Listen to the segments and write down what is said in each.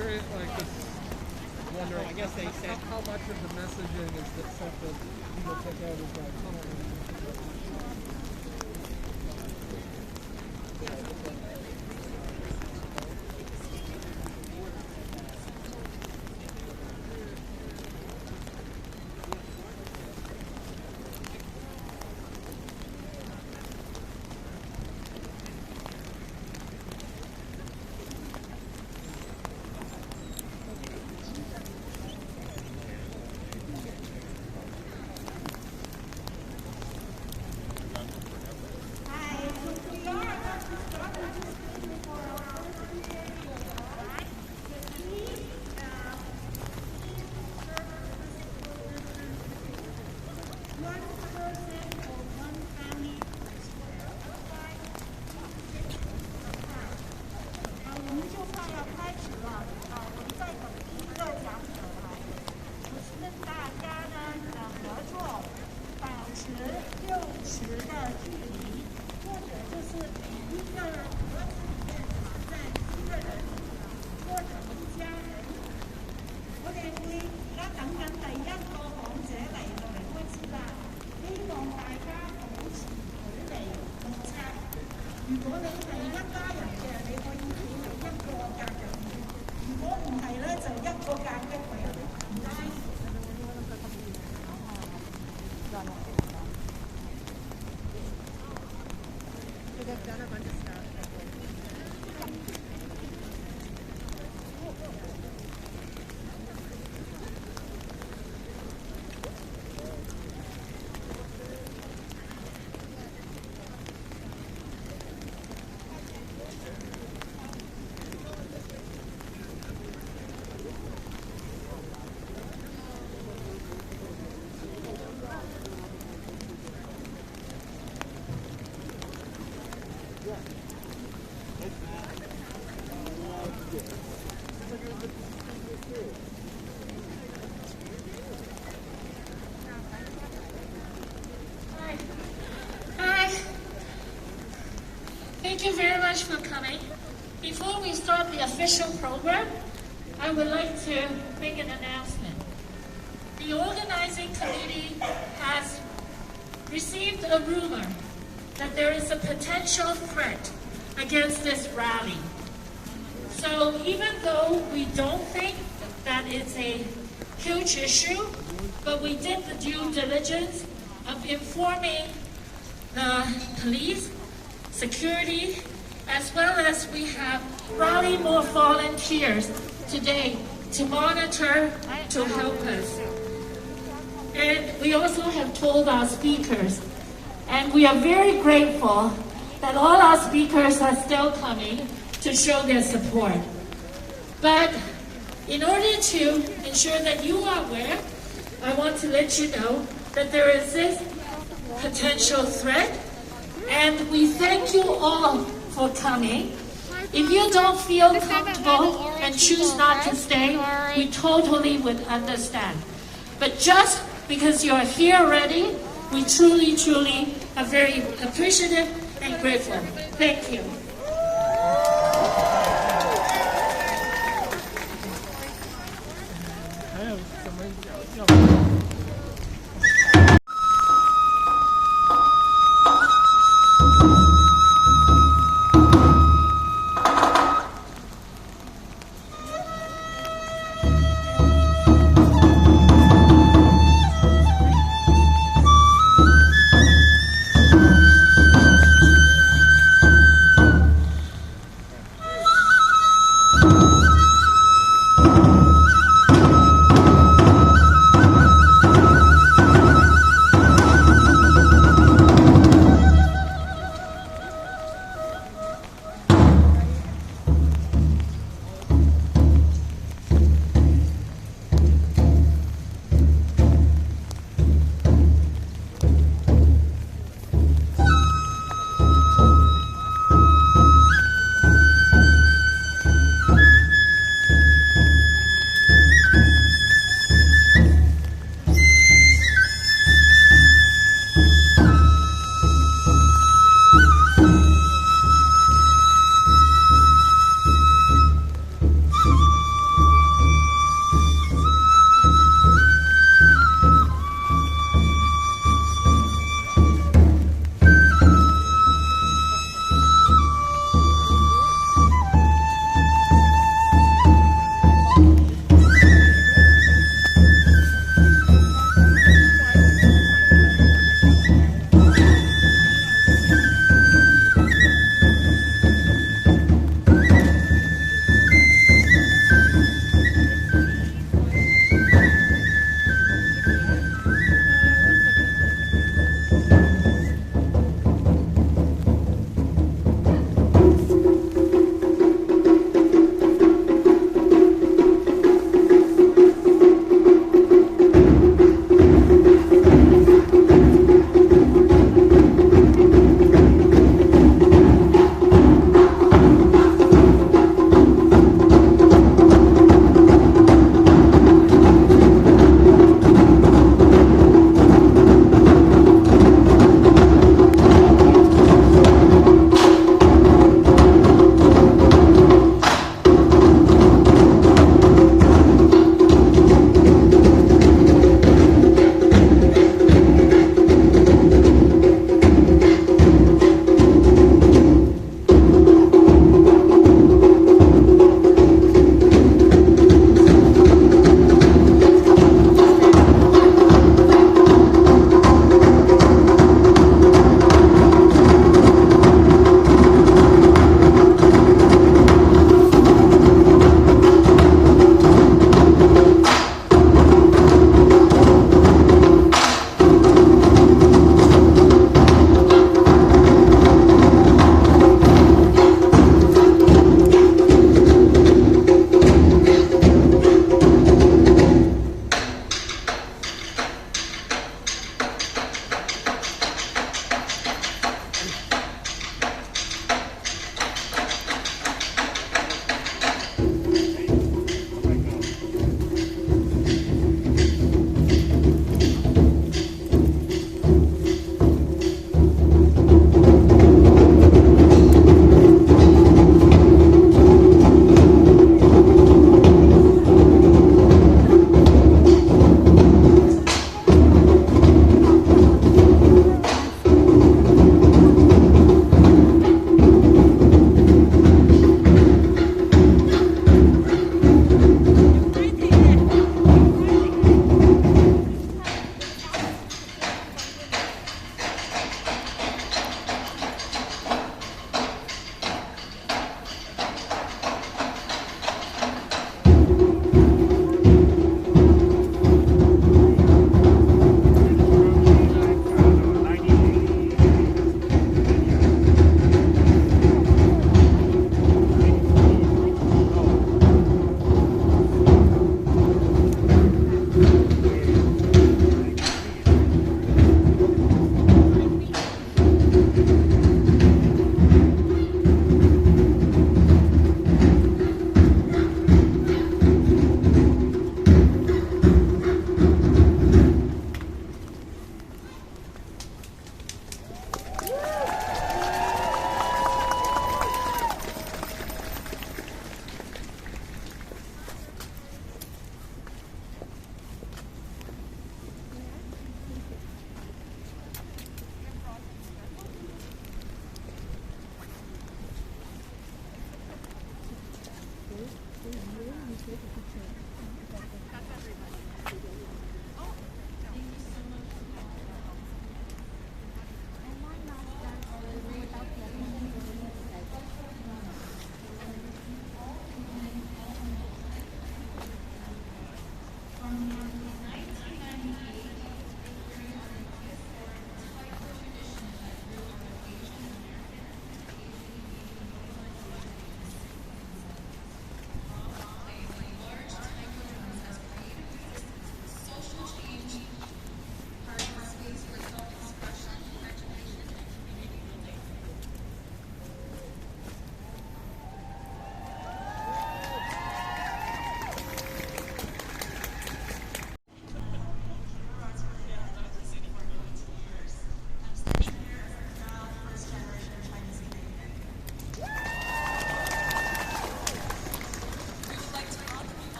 curious, like, just wondering, I guess they said how much of the messaging is that stuff that people take out as like, Thank you very much for coming. Before we start the official program, I would like to make an announcement. The organizing committee has received a rumor that there is a potential threat against this rally. So even though we don't think that it's a huge issue, but we did the due diligence of informing the police, security, as well as we have rally more volunteers today to monitor, to help us. And we also have told our speakers, and we are very grateful that all our speakers are still coming to show their support. But in order to ensure that you are aware, I want to let you know that there is this potential threat, and we thank you all for coming. If you don't feel comfortable and choose not to stay, we totally would understand. But just because you're here already, we truly, truly are very appreciative and grateful. Thank you.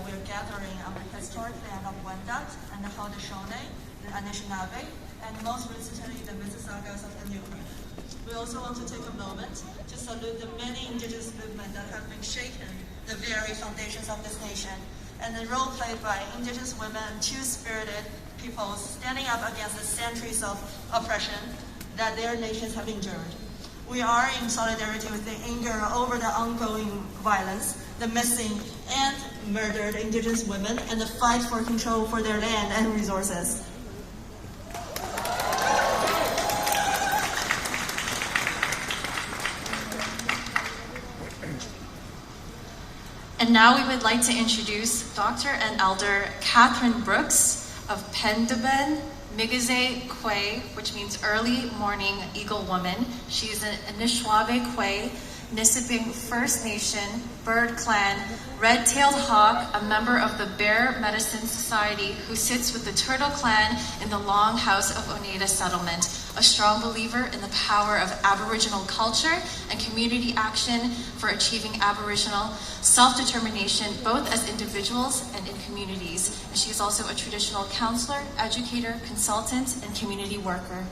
we're gathering on the historic land of Wendat and the Haudenosaunee, the Anishinaabe, and most recently the Mississaugas of Inuit. We also want to take a moment to salute the many Indigenous movements that have been shaken the very foundations of this nation, and the role played by Indigenous women and two-spirited peoples standing up against the centuries of oppression that their nations have endured. We are in solidarity with the anger over the ongoing violence, the missing and murdered Indigenous women, and the fight for control for their land and resources. And now we would like to introduce Dr. and Elder Catherine Brooks of Pendeben Migize Kwe, which means early morning eagle woman. She's an Anishinaabe Kwe, Nisiping First Nation, Bird Clan, Red-tailed Hawk, a member of the Bear Medicine Society who sits with the Turtle Clan in the Long House of Oneida Settlement, a strong believer in the power of Aboriginal culture and community action for achieving Aboriginal self-determination, both as individuals and in communities. And she is also a traditional counselor, educator, consultant, and community worker.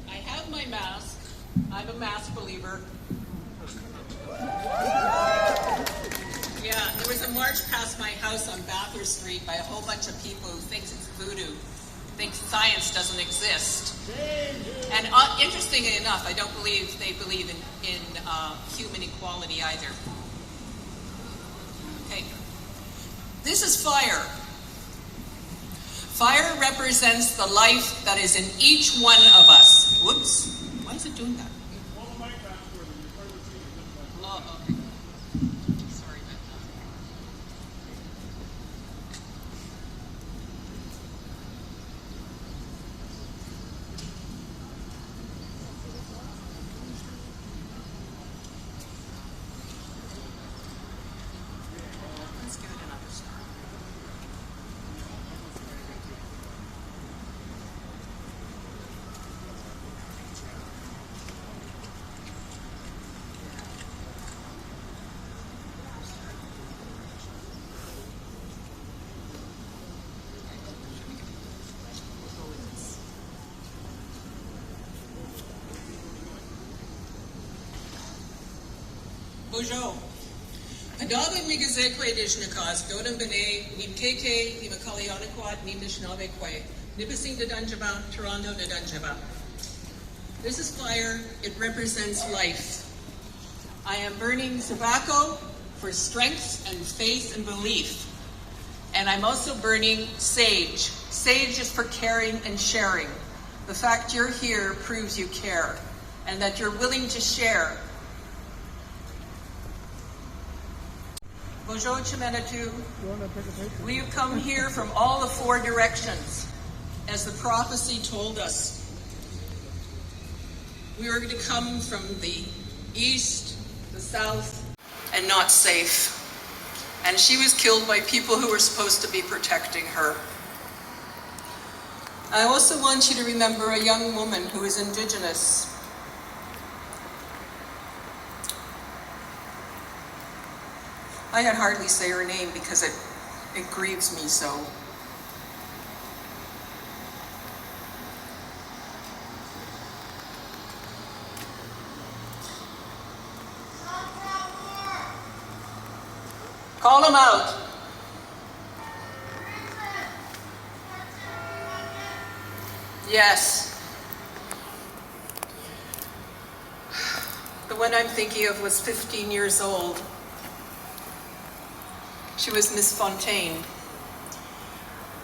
I have my mask. I'm a mask believer. Yeah, there was a march past my house on Bathurst Street by a whole bunch of people who think it's voodoo, think science doesn't exist. And interestingly enough, I don't believe they believe in human equality either. Okay, this is fire. Fire represents the life that is in each one of us. Whoops, why is it doing that? Okay. Sorry about that. Let's give it another start. Bonjour. Adabin Migazekwe Dishnakas, Dodam Bene, Nim Keke, Nimakalianakwat, Nim Nishnabekwe, Nipasing de Dunjaba, Toronto de Dunjaba. This is fire, it represents life. I am burning tobacco for strength and faith and belief. And I'm also burning sage. Sage is for caring and sharing. The fact you're here proves you care and that you're willing to share. Bonjour Chimenatu, we have come here from all the four directions, as the prophecy told us. We were going to come from the east, the south, and not safe. And she was killed by people who were supposed to be protecting her. I also want you to remember a young woman who is Indigenous. I can hardly say her name because it grieves me so. Call him out. Yes. The one I'm thinking of was 15 years old. She was Miss Fontaine.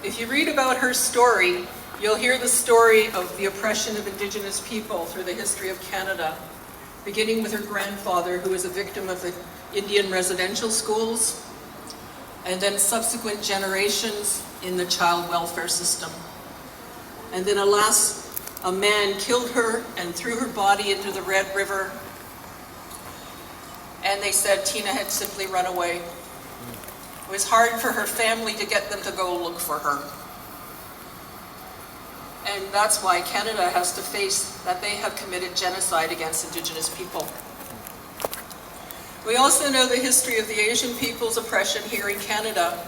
If you read about her story, you'll hear the story of the oppression of Indigenous people through the history of Canada, beginning with her grandfather, who was a victim of the Indian residential schools, and then subsequent generations in the child welfare system. And then alas, a man killed her and threw her body into the Red River, and they said Tina had simply run away. It was hard for her family to get them to go look for her. and that's why Canada has to face that they have committed genocide against Indigenous people. We also know the history of the Asian people's oppression here in Canada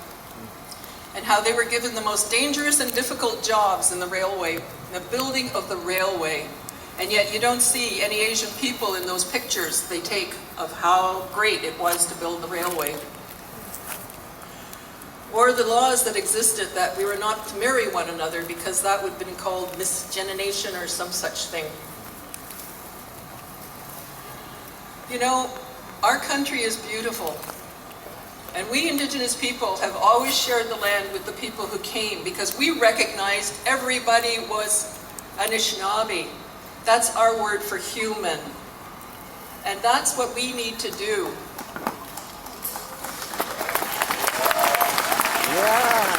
and how they were given the most dangerous and difficult jobs in the railway, the building of the railway. And yet you don't see any Asian people in those pictures they take of how great it was to build the railway. Or the laws that existed that we were not to marry one another because that would have been called miscegenation or some such thing. You know, our country is beautiful. And we Indigenous people have always shared the land with the people who came because we recognized everybody was Anishinaabe. That's our word for human. And that's what we need to do. Yeah.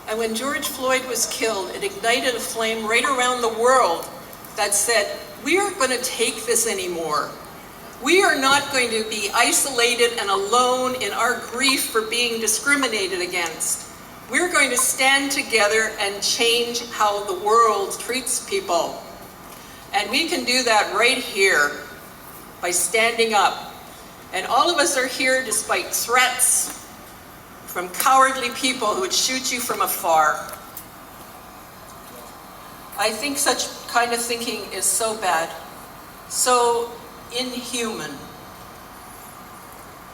And when George Floyd was killed, it ignited a flame right around the world that said, we aren't going to take this anymore. We are not going to be isolated and alone in our grief for being discriminated against. We're going to stand together and change how the world treats people. And we can do that right here by standing up. And all of us are here despite threats from cowardly people who would shoot you from afar. I think such kind of thinking is so bad, so inhuman.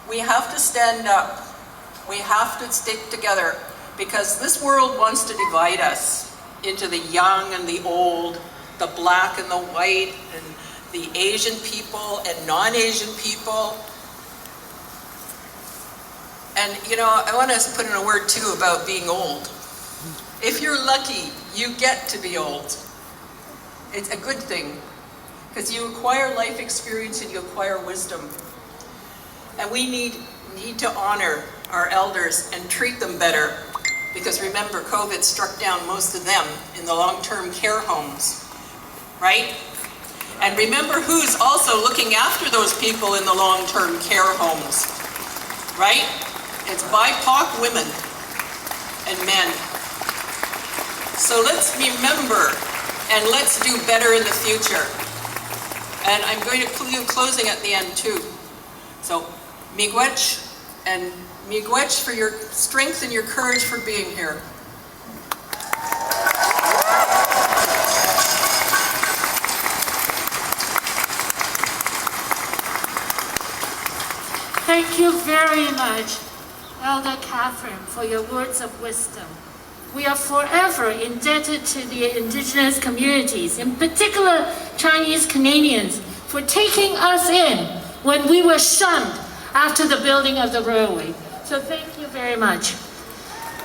We have to stand up. We have to stick together because this world wants to divide us into the young and the old, the black and the white, and the Asian people and non-Asian people. And you know, I want to put in a word too about being old. If you're lucky, you get to be old. It's a good thing because you acquire life experience and you acquire wisdom. And we need to honor our elders and treat them better because remember, COVID struck down most of them in the long-term care homes, right? And remember who's also looking after those people in the long-term care homes, right? It's BIPOC women and men. So let's remember and let's do better in the future. And I'm going to do closing at the end too. So, miigwech, and miigwech for your strength and your courage for being here. Thank you very much, Elder Catherine, for your words of wisdom. We are forever indebted to the Indigenous communities, in particular Chinese Canadians, for taking us in when we were shunned after the building of the railway. So thank you very much.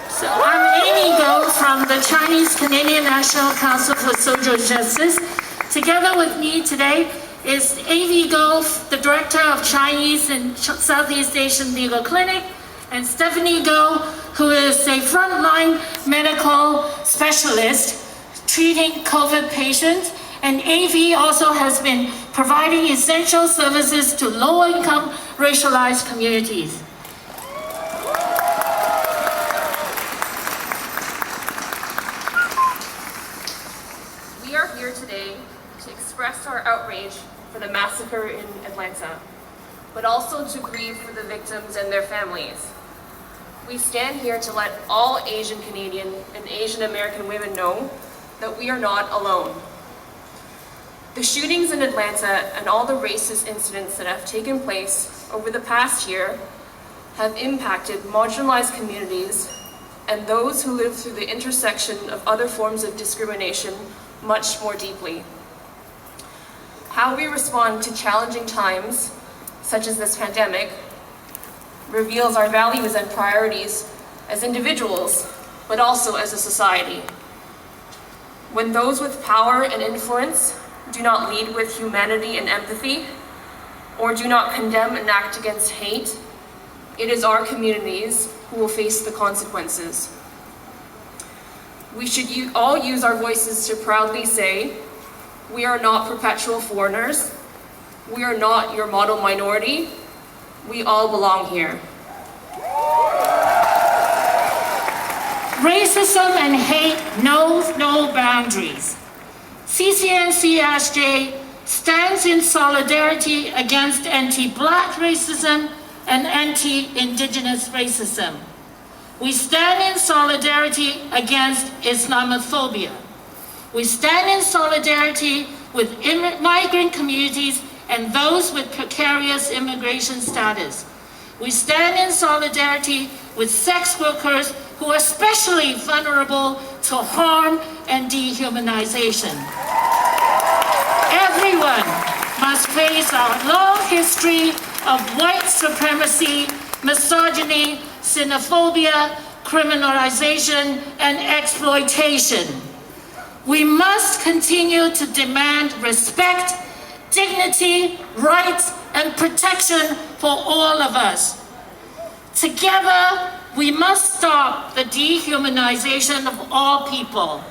So I'm Amy Go from the Chinese Canadian National Council for Social Justice. Together with me today is A.V. Go, the Director of Chinese and Southeast Asian Legal Clinic, and Stephanie Go, who is a frontline medical specialist treating COVID patients. And AV also has been providing essential services to low-income racialized communities. We are here today to express our outrage for the massacre in Atlanta, but also to grieve for the victims and their families. We stand here to let all Asian Canadian and Asian American women know that we are not alone. The shootings in Atlanta and all the racist incidents that have taken place over the past year have impacted marginalized communities and those who live through the intersection of other forms of discrimination much more deeply. How we respond to challenging times, such as this pandemic, reveals our values and priorities as individuals, but also as a society. When those with power and influence do not lead with humanity and empathy, or do not condemn and act against hate, it is our communities who will face the consequences. We should all use our voices to proudly say, we are not perpetual foreigners, we are not your model minority, we all belong here. Racism and hate knows no boundaries. CCNCSJ stands in solidarity against anti-Black racism and anti-Indigenous racism. We stand in solidarity against Islamophobia. We stand in solidarity with migrant communities and those with precarious immigration status. We stand in solidarity with sex workers who are especially vulnerable to harm and dehumanization. Everyone must face our long history of white supremacy, misogyny, xenophobia, criminalization, and exploitation. We must continue to demand respect, dignity, rights, and protection for all of us. Together, we must stop the dehumanization of all people.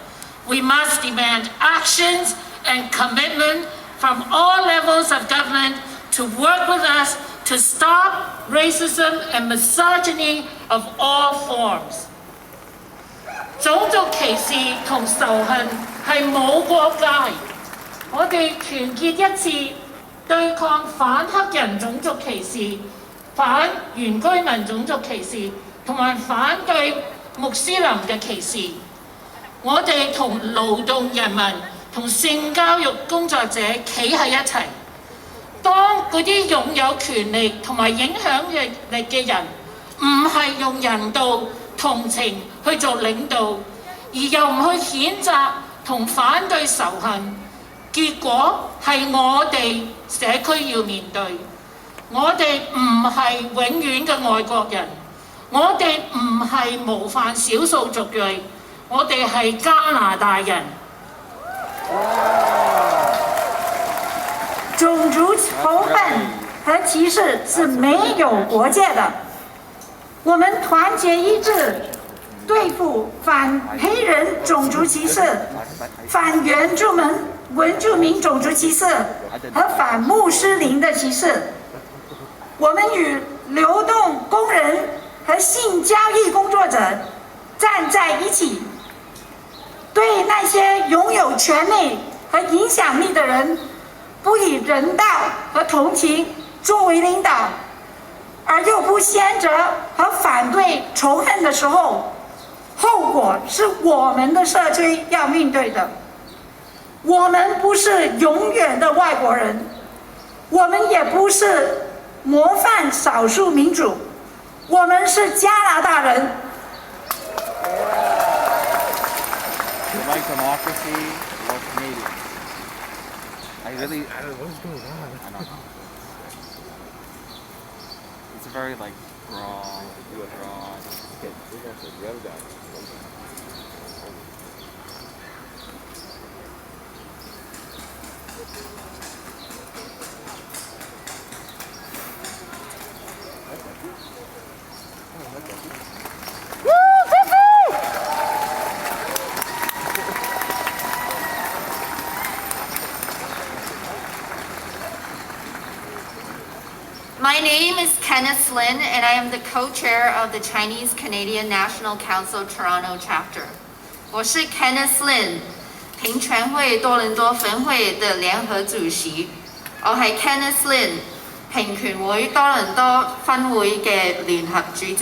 We must demand actions and commitment from all levels of government to work with us to stop racism and misogyny of all forms. 種族歧視同仇恨係冇國界，我哋團結一致對抗反黑人種族歧視、反原居民種族歧視同埋反對穆斯林嘅歧視。我哋同勞動人民同性教育工作者企喺一齊。當嗰啲擁有權力同埋影響力嘅人，唔係用人道同情去做領導，而又唔去譴責同反對仇恨，結果係我哋社區要面對。我哋唔係永遠嘅外國人，我哋唔係模範少數族裔，我哋係加拿大人。种族仇恨和歧视是没有国界的，我们团结一致，对付反黑人种族歧视、反原住民种族歧视和反穆斯林的歧视。我们与流动工人和性交易工作者站在一起，对那些拥有权力和影响力的人不以人道和同情作为领导，而又不先责和反对仇恨的时候，后果是我们的社区要面对的。我们不是永远的外国人，我们也不是模范少数民族，我们是加拿大人。You like democracy or Canadian? I don't know what's going on. I don't know. It's a very like broad. My name is Kenneth Lin, and I am the co-chair of the Chinese Canadian National Council Toronto chapter. 我是 Kenneth Lin， 平權會多倫多分會的聯合主席。我係 Kenneth Lin， 平權會多倫多分會嘅聯合主席。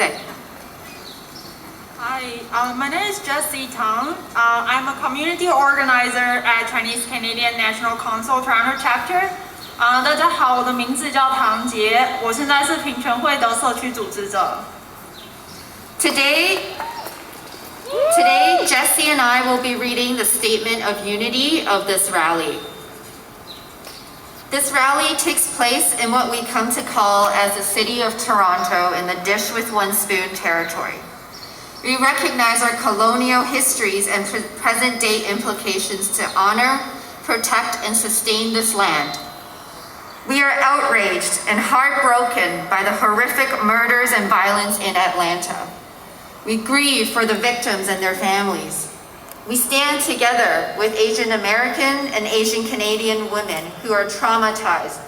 Hi, my name is Jessie Tang. I'm a community organizer at Chinese Canadian National Council Toronto chapter. 大家好，我的名字叫唐杰，我现在是平权会的社区组织者。Today, Jessie and I will be reading the statement of unity of this rally. This rally takes place in what we come to call as the City of Toronto in the Dish with One Spoon territory. We recognize our colonial histories and present-day implications to honor, protect, and sustain this land. We are outraged and heartbroken by the horrific murders and violence in Atlanta. We grieve for the victims and their families. We stand together with Asian American and Asian Canadian women who are traumatized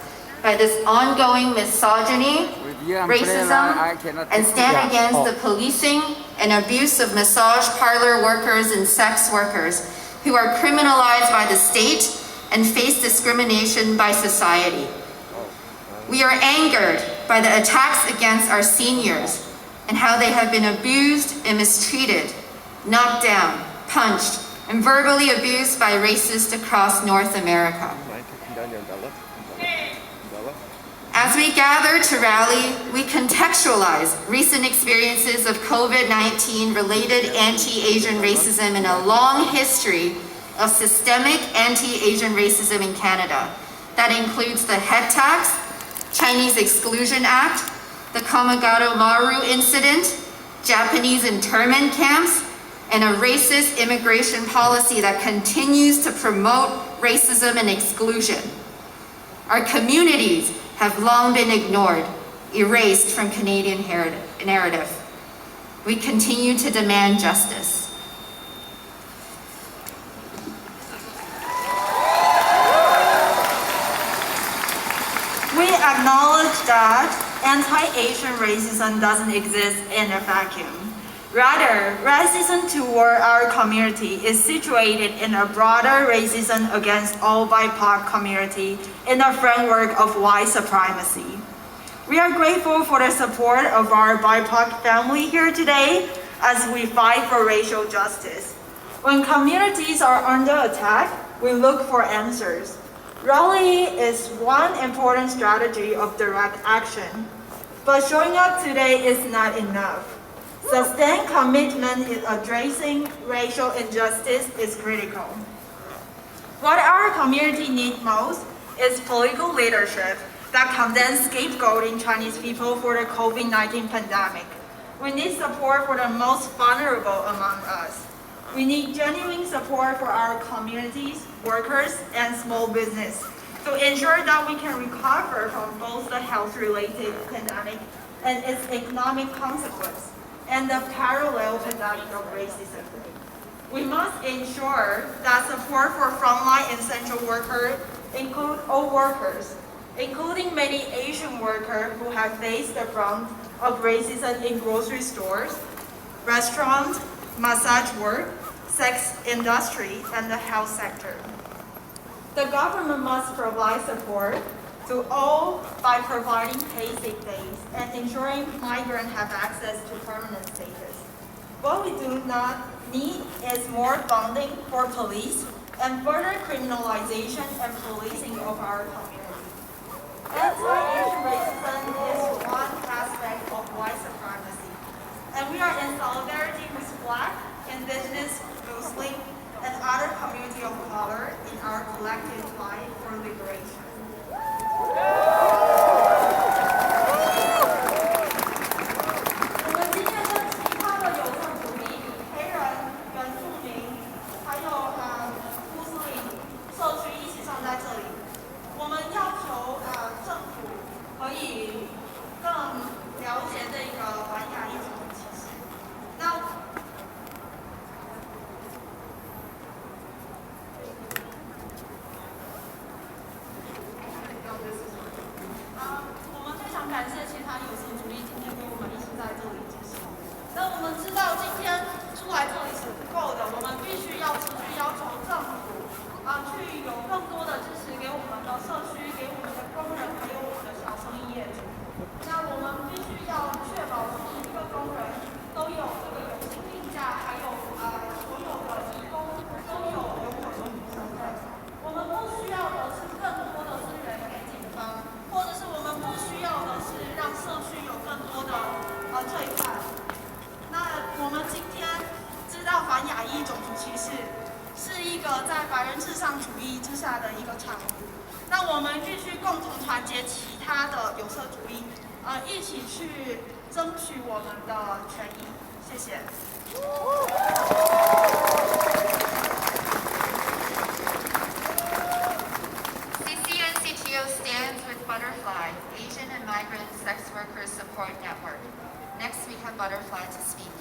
by this ongoing misogyny, racism, and stand against the policing and abuse of massage parlor workers and sex workers who are criminalized by the state and face discrimination by society. We are angered by the attacks against our seniors and how they have been abused and mistreated, knocked down, punched, and verbally abused by racists across North America. As we gather to rally, we contextualize recent experiences of COVID-19 related anti-Asian racism in a long history of systemic anti-Asian racism in Canada. That includes the head tax, Chinese Exclusion Act, the Kamagato Maru incident, Japanese internment camps, and a racist immigration policy that continues to promote racism and exclusion. Our communities have long been ignored, erased from Canadian narrative. We continue to demand justice. We acknowledge that anti-Asian racism doesn't exist in a vacuum. Rather, racism toward our community is situated in a broader racism against all BIPOC community in the framework of white supremacy. We are grateful for the support of our BIPOC family here today as we fight for racial justice. When communities are under attack, we look for answers. Rallying is one important strategy of direct action, but showing up today is not enough. Sustained commitment in addressing racial injustice is critical. What our community needs most is political leadership that condemns scapegoating Chinese people for the COVID-19 pandemic. We need support for the most vulnerable among us. We need genuine support for our communities, workers, and small business to ensure that we can recover from both the health-related pandemic and its economic consequence, and the parallel pandemic of racism. We must ensure that support for frontline essential workers include all workers, including many Asian workers who have faced the brunt of racism in grocery stores, restaurants, massage work, sex industry, and the health sector. The government must provide support to all by providing paid sick days and ensuring migrants have access to permanent status. What we do not need is more funding for police and further criminalization and policing of our community. Anti-Asian racism is one aspect of white supremacy, and we are in solidarity with Black, Indigenous, Muslim, and other community of color in our collective fight for liberation. 我们今天跟其他的有色主义、黑人、原住民，还有穆斯林社区一起站在这里。我们要求政府可以更了解这个反亚裔种族歧视。那我们非常感谢其他有色主义今天跟我们一起在这里接受。那我们知道今天出来这里是不够的，我们必须要持续要求政府去有更多的支持给我们的社区、给我们的工人，还有我们的小生意业主。那我们必须要确保每一个工人都有这个有薪病假，还有所有的义工都有永久居民身份。我们不需要的是更多的资源给警方，或者是我们不需要的是让社区有更多的罪犯。那我们今天知道反亚裔种族歧视是一个在白人至上主义之下的一个产物，那我们必须共同团结其他的有色主义，一起去争取我们的权益。谢谢。CCNCTO stands with Butterfly, Asian and Migrant Sex Workers Support Network. Next, we have Butterfly to speak.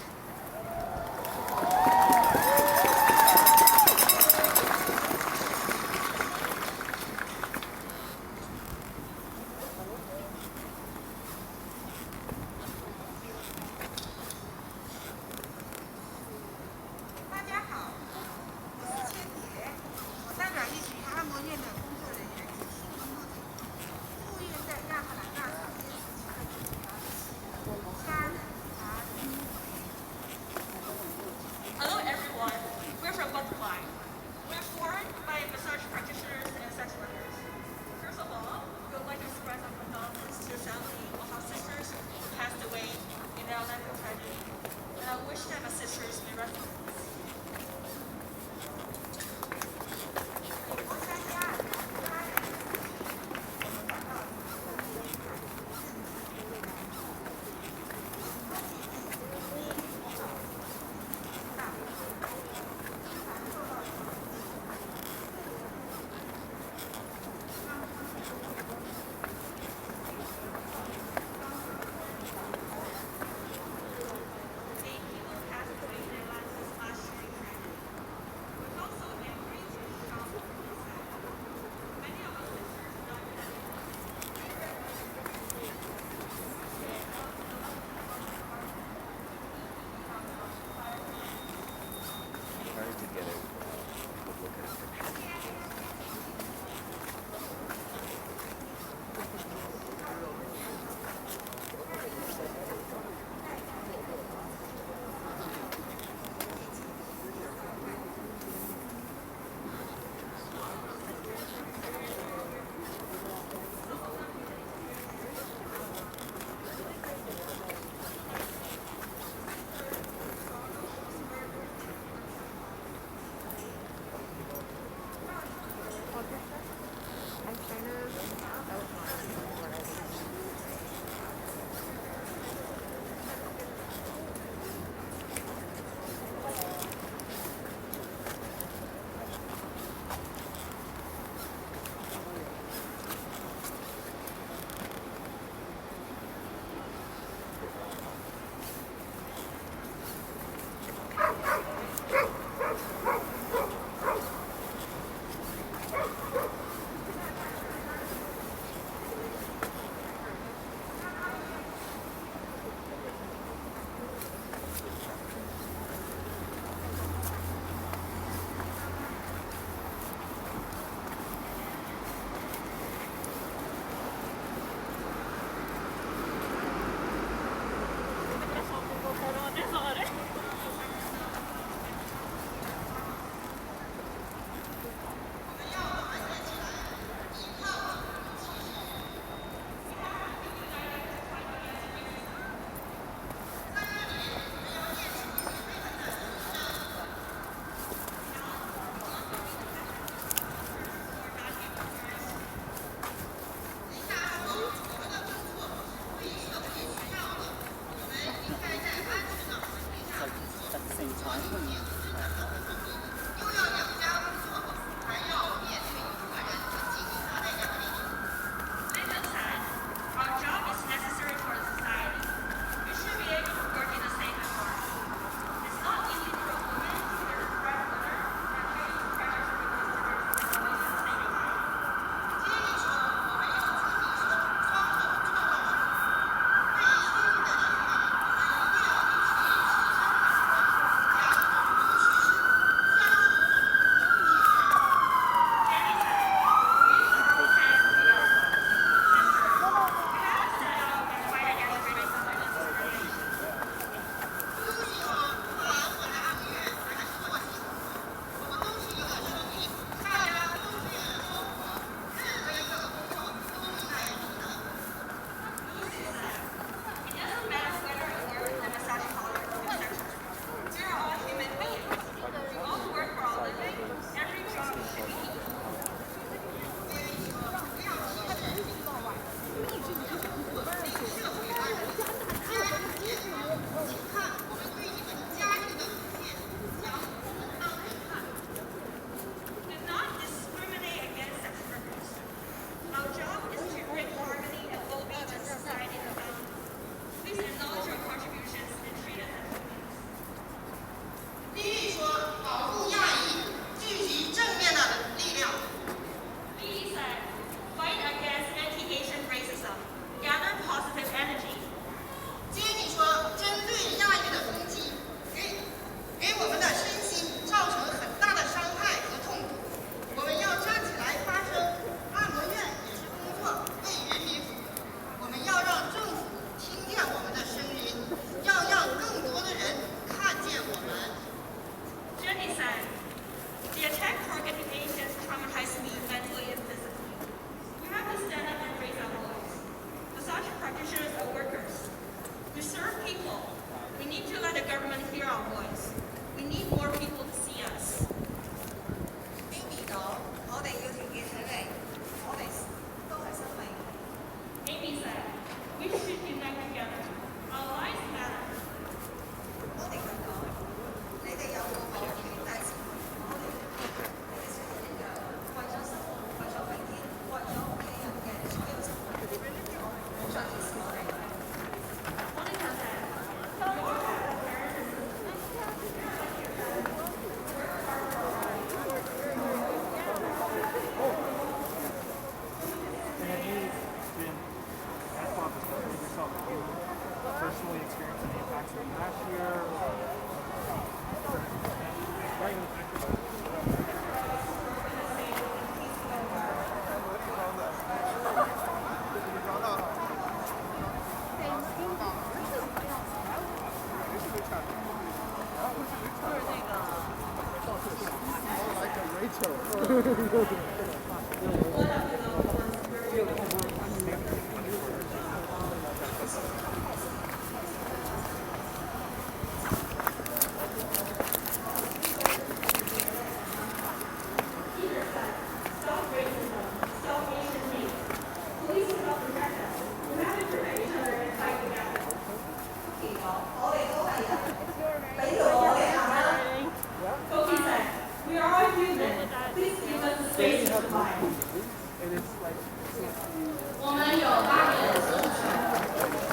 我们有8点的诉求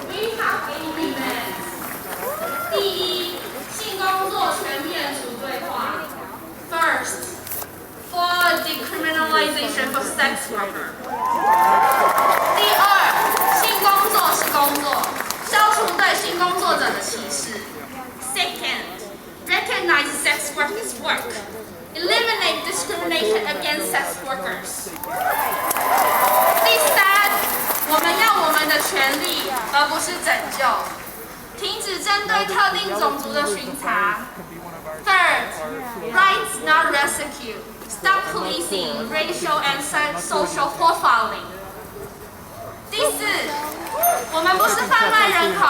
，We have 8 demands。第一，性工作全面除罪化。First, for decriminalization for sex worker。第二，性工作是工作，消除对性工作者的歧视。Second, recognize sex work is work. Eliminate discrimination against sex workers. 第三，我们要我们的权利，而不是拯救。停止针对特定种族的巡查。Third, rights not rescue. Stop policing racial and social profiling. 第四，我们不是贩卖人口，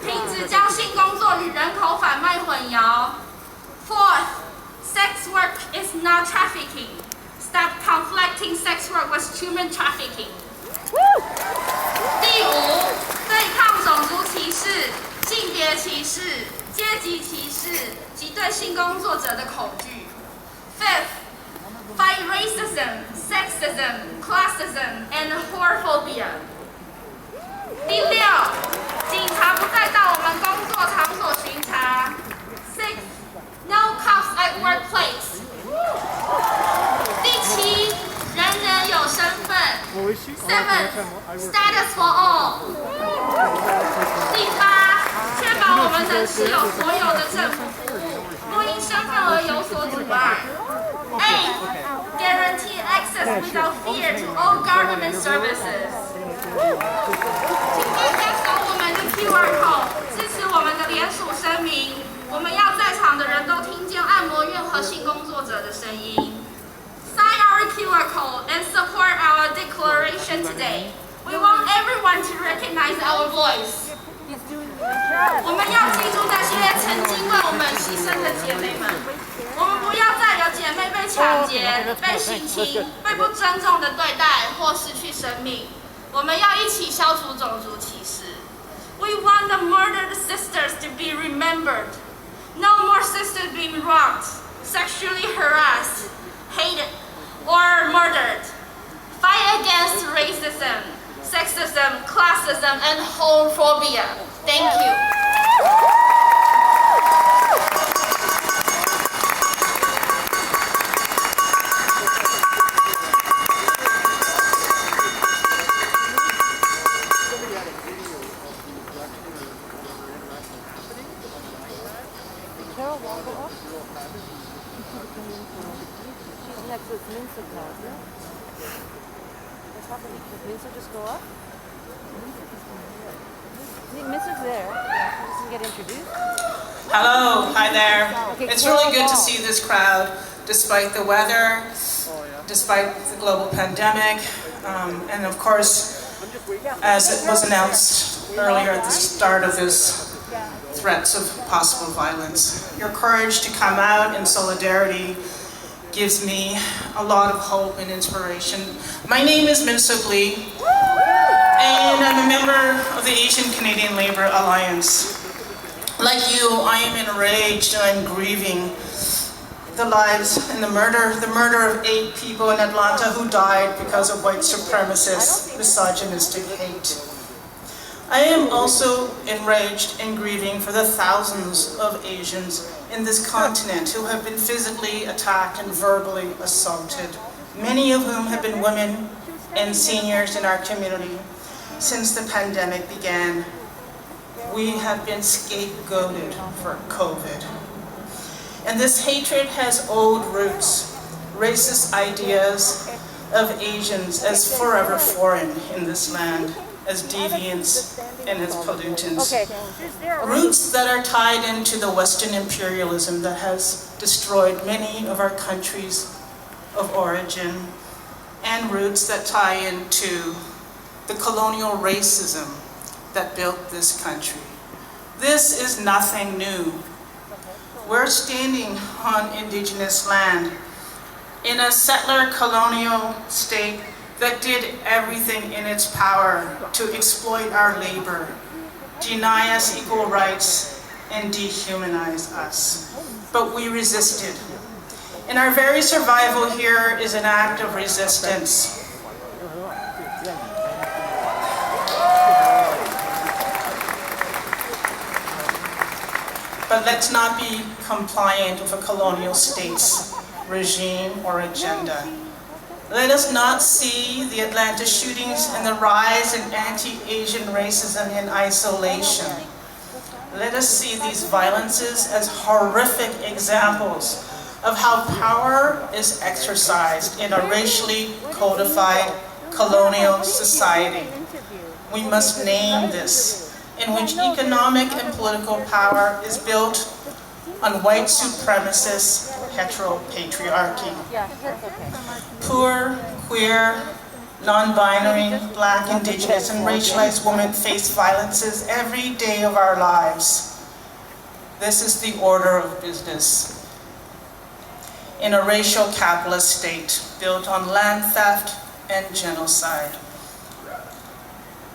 停止将性工作与人口贩卖混淆。Fourth, sex work is not trafficking. Stop conflicting sex work with human trafficking. 第五，对抗种族歧视、性别歧视、阶级歧视及对性工作者的恐惧。Fifth, fight racism, sexism, classism, and whorephobia. 第六，警察不再到我们工作场所巡查。Six, no cops at workplace. 第七，人人有身份。Seven, status for all. 第八，确保我们能持有所有的政府服务，不因身份而有所阻碍。Eight, guarantee access without fear to all government services. 请大家扫我们的 QR code， 支持我们的联署声明。我们要在场的人都听见按摩院和性工作者的声音。Sign our QR code and support our declaration today. We want everyone to recognize our voice. 我们要记住那些曾经为我们牺牲的姐妹们。我们不要再有姐妹被抢劫、被性侵、被不尊重的对待或失去生命。我们要一起消除种族歧视。We want the murdered sisters to be remembered. No more sisters being robbed, sexually harassed, hated, or murdered. Fight against racism, sexism, classism, and whorephobia. Thank you. Next is Minsa Plaza. What's happening? Did Minsa just go up? Minsa's there. Doesn't get introduced. Hello, hi there. It's really good to see this crowd, despite the weather, despite the global pandemic, and of course, as it was announced earlier at the start of this, threats of possible violence. Your courage to come out in solidarity gives me a lot of hope and inspiration. My name is Min Suk Lee, and I'm a member of the Asian Canadian Labour Alliance. Like you, I am enraged and I'm grieving the lives and the murder of 8 people in Atlanta who died because of white supremacist, misogynistic hate. I am also enraged and grieving for the thousands of Asians in this continent who have been physically attacked and verbally assaulted, many of whom have been women and seniors in our community since the pandemic began. We have been scapegoated for COVID. And this hatred has old roots, racist ideas of Asians as forever foreign in this land, as deviants and as pollutants. Roots that are tied into the Western imperialism that has destroyed many of our countries of origin, and roots that tie into the colonial racism that built this country. This is nothing new. We're standing on indigenous land in a settler colonial state that did everything in its power to exploit our labor, deny us equal rights, and dehumanize us. But we resisted. And our very survival here is an act of resistance. But let's not be compliant with a colonial state's regime or agenda. Let us not see the Atlanta shootings and the rise in anti-Asian racism in isolation. Let us see these violences as horrific examples of how power is exercised in a racially codified colonial society. We must name this, in which economic and political power is built on white supremacist heteropatriarchy. Poor, queer, non-binary, Black, Indigenous, and racialized women face violences every day of our lives. This is the order of business in a racial capitalist state built on land theft and genocide.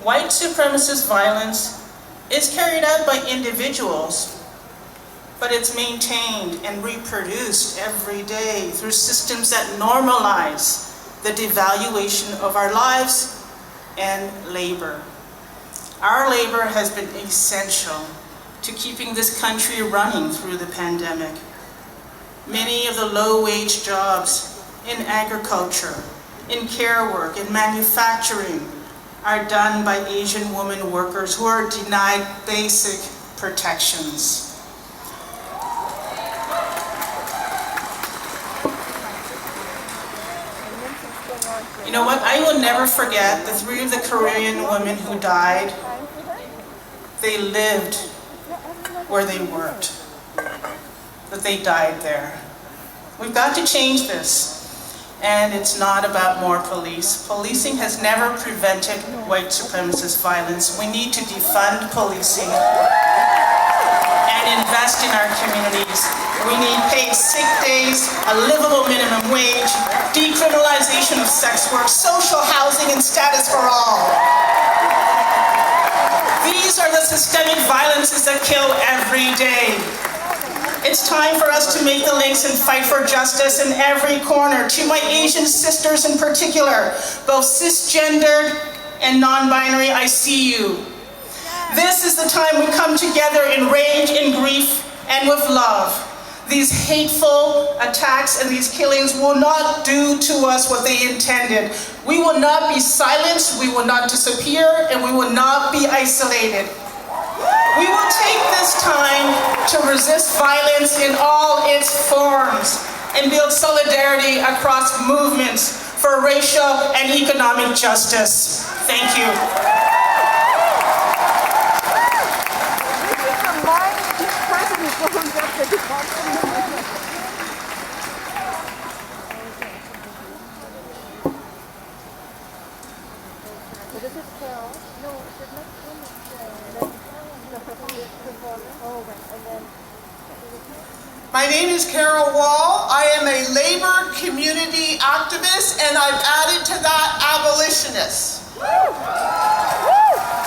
White supremacist violence is carried out by individuals but it's maintained and reproduced every day through systems that normalize the devaluation of our lives and labor. Our labor has been essential to keeping this country running through the pandemic. Many of the low-wage jobs in agriculture, in care work, in manufacturing are done by Asian women workers who are denied basic protections. You know what? I will never forget the 3 of the Korean women who died. They lived where they worked, but they died there. We've got to change this. And it's not about more police. Policing has never prevented white supremacist violence. We need to defund policing and invest in our communities. We need paid sick days, a livable minimum wage, decriminalization of sex work, social housing, and status for all. These are the systemic violences that kill every day. It's time for us to make the links and fight for justice in every corner. To my Asian sisters in particular, both cisgendered and non-binary, I see you. This is the time we come together in rage, in grief, and with love. These hateful attacks and these killings will not do to us what they intended. We will not be silenced, we will not disappear, and we will not be isolated. We will take this time to resist violence in all its forms and build solidarity across movements for racial and economic justice. Thank you. My name is Carol Wall. I am a labor community activist, and I've added to that abolitionist.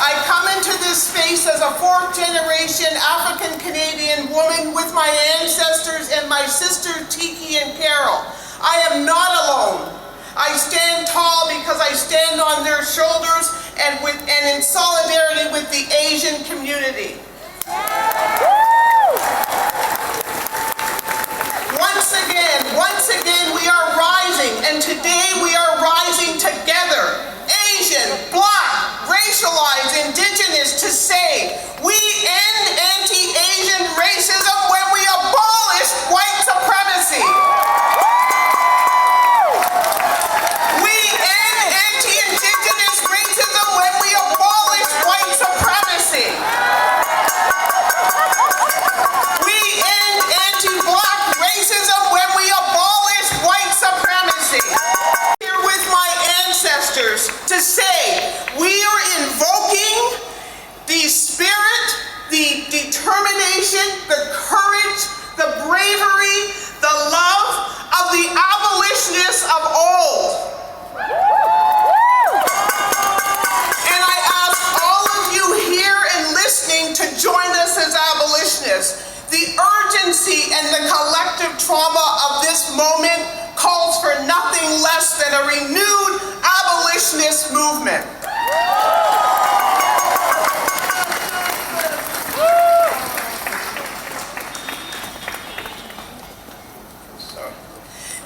I come into this space as a 4th-generation African-Canadian woman with my ancestors and my sisters Tiki and Carol. I am not alone. I stand tall because I stand on their shoulders and in solidarity with the Asian community. Once again, we are rising, and today we are rising together. Asian, Black, racialized, Indigenous, to say we end anti-Asian racism when we abolish white supremacy. We end anti-Indigenous racism when we abolish white supremacy. We end anti-Black racism when we abolish white supremacy. Here with my ancestors to say we are invoking the spirit, the determination, the courage, the bravery, the love of the abolitionists of old. And I ask all of you here and listening to join us as abolitionists. The urgency and the collective trauma of this moment calls for nothing less than a renewed abolitionist movement.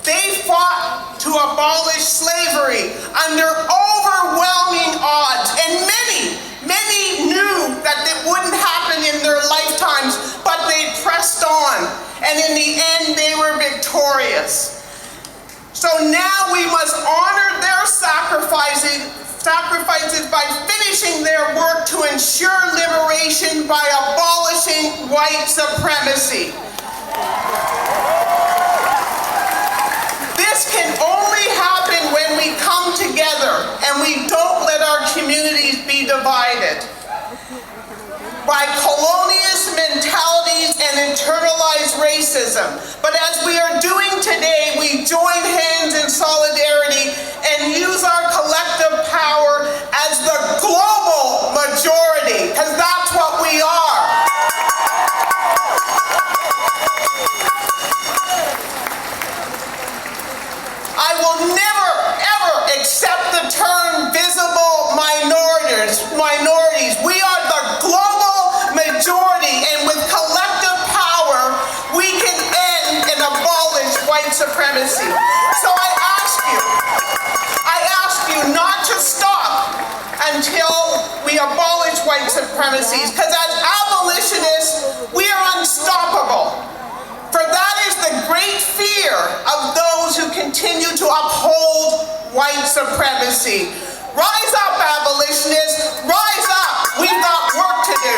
They fought to abolish slavery under overwhelming odds, and many knew that it wouldn't happen in their lifetimes, but they pressed on, and in the end they were victorious. So now we must honor their sacrifices by finishing their work to ensure liberation by abolishing white supremacy. This can only happen when we come together and we don't let our communities be divided by colonialist mentalities and internalized racism. But as we are doing today, we join hands in solidarity and use our collective power as the global majority, because that's what we are. white supremacy. So I ask you not to stop until we abolish white supremacies, because as abolitionists, we are unstoppable. For that is the great fear of those who continue to uphold white supremacy. Rise up, abolitionists, rise up. We've got work to do.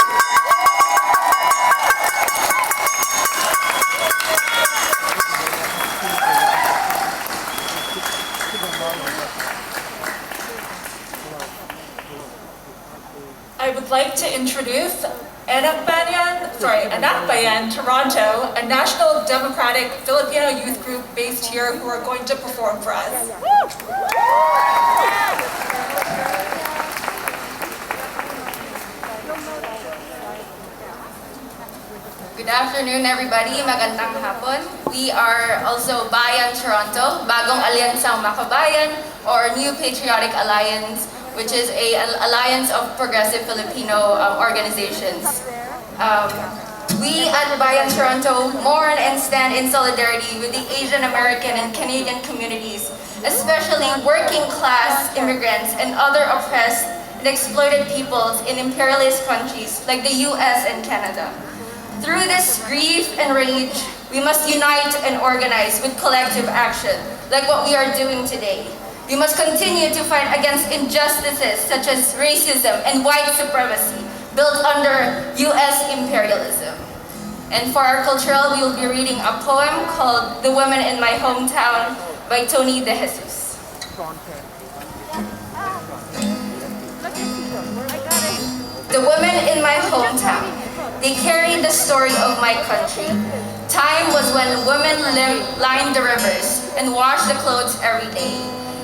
I would like to introduce Anak Bayan Toronto, a national democratic Filipino youth group based here who are going to perform for us. Good afternoon, everybody. Magandang hapon. We are also Bayan Toronto, Bagong Alyansang Makabayan, or New Patriotic Alliance, which is an alliance of progressive Filipino organizations. We at Bayan Toronto mourn and stand in solidarity with the Asian American and Canadian communities, especially working class immigrants and other oppressed and exploited peoples in imperialist countries like the US and Canada. Through this grief and rage, we must unite and organize with collective action, like what we are doing today. We must continue to fight against injustices such as racism and white supremacy built under US imperialism. And for our cultural, we will be reading a poem called The Women in My Hometown by Tony De Jesus. The women in my hometown, they carry the story of my country. Time was when women lined the rivers and washed the clothes every day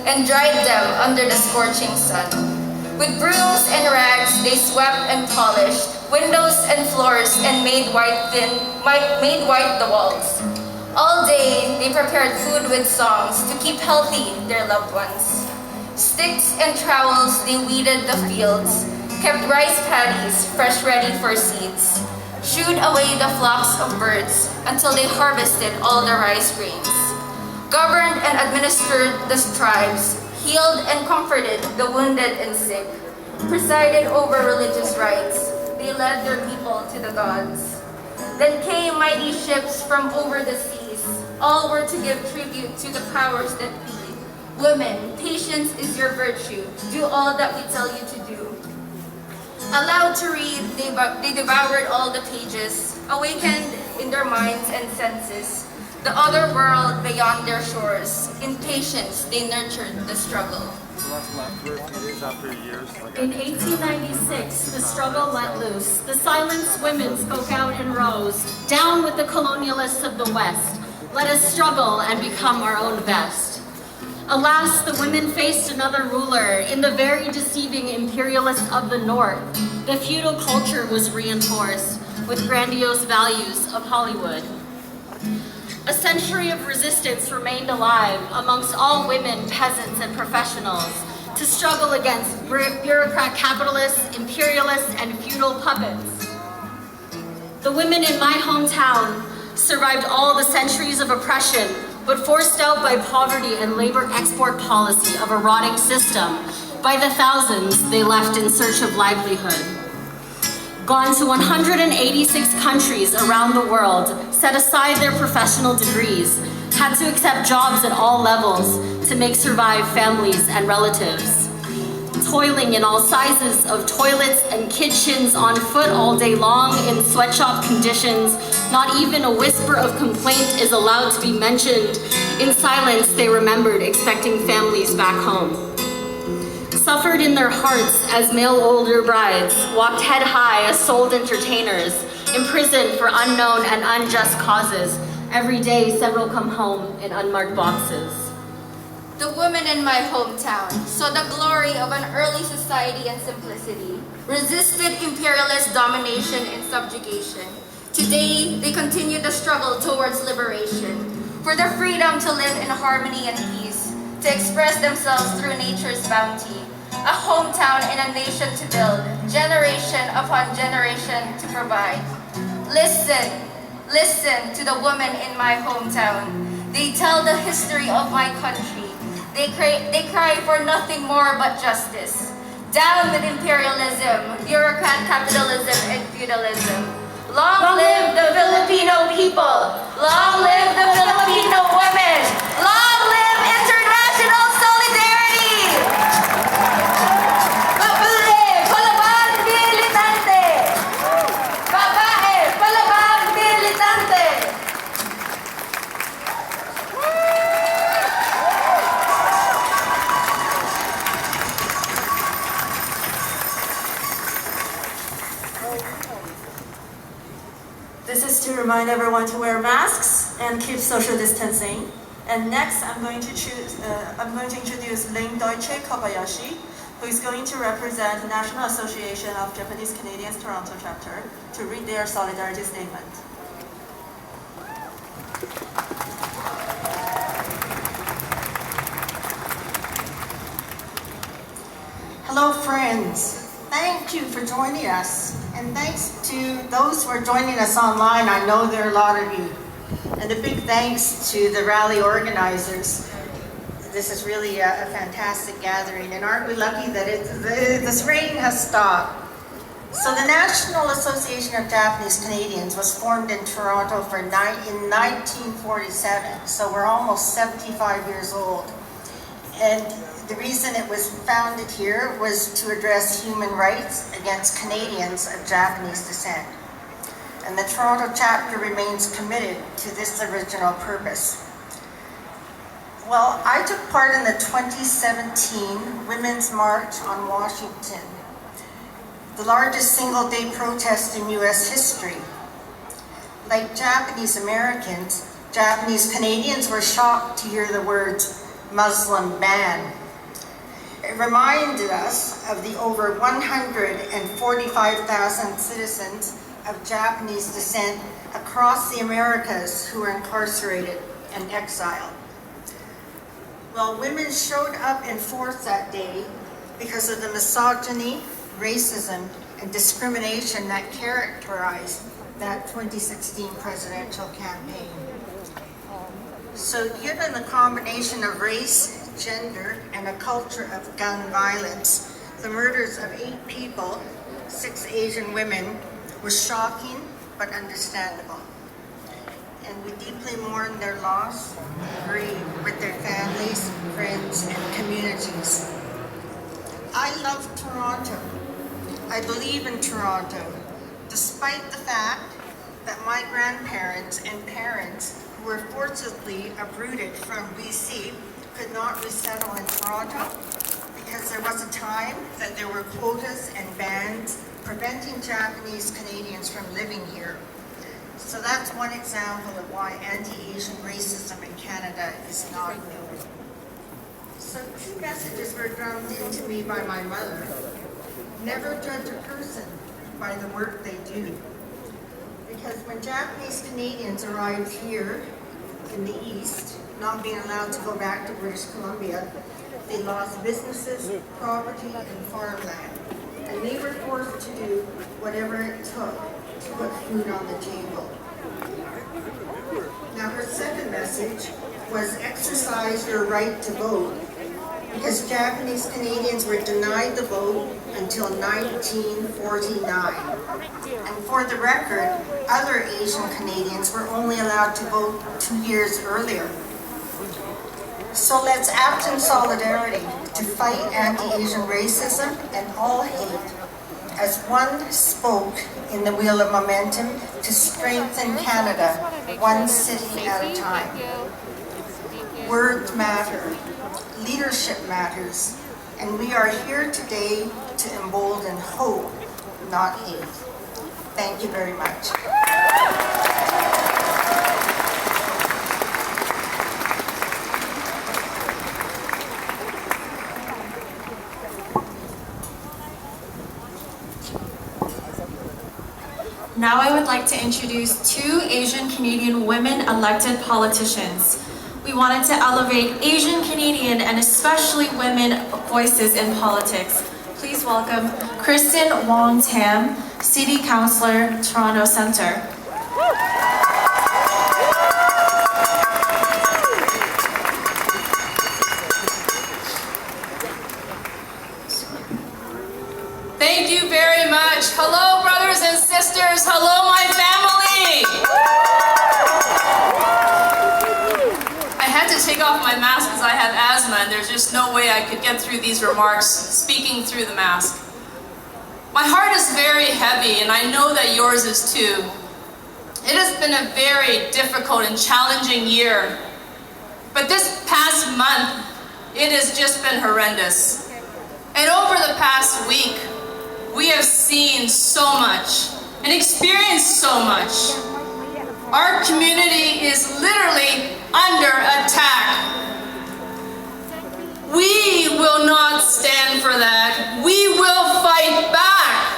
and dried them under the scorching sun. With brooms and rags, they swept and polished windows and floors and made white the walls. All day, they prepared food with songs to keep healthy their loved ones. Sticks and trowels, they weeded the fields, kept rice paddies fresh ready for seeds, shooed away the flocks of birds until they harvested all the rice grains, governed and administered the tribes, healed and comforted the wounded and sick, presided over religious rites, they led their people to the gods. Then came mighty ships from over the seas, all were to give tribute to the powers that be. Women, patience is your virtue, do all that we tell you to do. Allowed to read, they devoured all the pages, awakened in their minds and senses the other world beyond their shores. In patience, they nurtured the struggle. In 1896, the struggle let loose. The silenced women spoke out in rows. Down with the colonialists of the West. Let us struggle and become our own best. Alas, the women faced another ruler in the very deceiving imperialists of the North. The feudal culture was reinforced with grandiose values of Hollywood. A century of resistance remained alive amongst all women, peasants, and professionals to struggle against bureaucrat capitalists, imperialists, and feudal puppets. The women in my hometown survived all the centuries of oppression, but forced out by poverty and labor export policy of a rotting system. By the thousands, they left in search of livelihood. Gone to 186 countries around the world, set aside their professional degrees, had to accept jobs at all levels to make survive families and relatives. Toiling in all sizes of toilets and kitchens, on foot all day long in sweatshop conditions, not even a whisper of complaint is allowed to be mentioned. In silence, they remembered expecting families back home. Suffered in their hearts as male older brides, walked head high as sold entertainers, imprisoned for unknown and unjust causes. Every day, several come home in unmarked boxes. The women in my hometown saw the glory of an early society and simplicity, resisted imperialist domination and subjugation. Today, they continue the struggle towards liberation, for their freedom to live in harmony and peace, to express themselves through nature's bounty, a hometown and a nation to build, generation upon generation to provide. Listen, listen to the women in my hometown. They tell the history of my country. They cry for nothing more but justice. Down with imperialism, bureaucrat capitalism, and feudalism. Long live the Filipino people! Long live the Filipino women! Long live international solidarity! Babae, palabang militante! Babae, palabang militante! This is to remind everyone to wear masks and keep social distancing. And next, I'm going to introduce Ling Deutsche Kobayashi, who is going to represent the National Association of Japanese Canadians Toronto chapter to read their solidarity statement. Hello friends, thank you for joining us, and thanks to those who are joining us online. I know there are a lot of you, and a big thanks to the rally organizers. This is really a fantastic gathering, and aren't we lucky that this rain has stopped. So the National Association of Japanese Canadians was formed in Toronto in 1947, so we're almost 75 years old. And the reason it was founded here was to address human rights against Canadians of Japanese descent. And the Toronto chapter remains committed to this original purpose. Well, I took part in the 2017 Women's March on Washington, the largest single-day protest in U.S. history. Like Japanese Americans, Japanese Canadians were shocked to hear the words Muslim ban. It reminded us of the over 145,000 citizens of Japanese descent across the Americas who were incarcerated and exiled. Well, women showed up in force that day because of the misogyny, racism, and discrimination that characterized that 2016 presidential campaign. So given the combination of race, gender, and a culture of gun violence, the murders of 8 people, 6 Asian women, was shocking but understandable. And we deeply mourn their loss and grieve with their families, friends, and communities. I love Toronto. I believe in Toronto, despite the fact that my grandparents and parents who were forcibly uprooted from BC could not resettle in Toronto because there was a time that there were quotas and bans preventing Japanese Canadians from living here. So that's one example of why anti-Asian racism in Canada is not new. So 2 messages were drummed into me by my mother. Never judge a person by the work they do. Because when Japanese Canadians arrived here in the East, not being allowed to go back to British Columbia, they lost businesses, property, and farmland. And they were forced to do whatever it took to put food on the table. Now her second message was exercise your right to vote, because Japanese Canadians were denied the vote until 1949. And for the record, other Asian Canadians were only allowed to vote 2 years earlier. So let's act in solidarity to fight anti-Asian racism and all hate as one spoke in the Wheel of Momentum to strengthen Canada, one city at a time. Words matter, leadership matters, and we are here today to embolden hope, not hate. Thank you very much. Now I would like to introduce 2 Asian Canadian women elected politicians. We wanted to elevate Asian Canadian and especially women voices in politics. Please welcome Kristen Wong Tam, City Councillor, Toronto Centre. had to take off my mask because I have asthma and there's just no way I could get through these remarks speaking through the mask. My heart is very heavy and I know that yours is too. It has been a very difficult and challenging year. But this past month, it has just been horrendous. And over the past week, we have seen so much and experienced so much. Our community is literally under attack. We will not stand for that. We will fight back.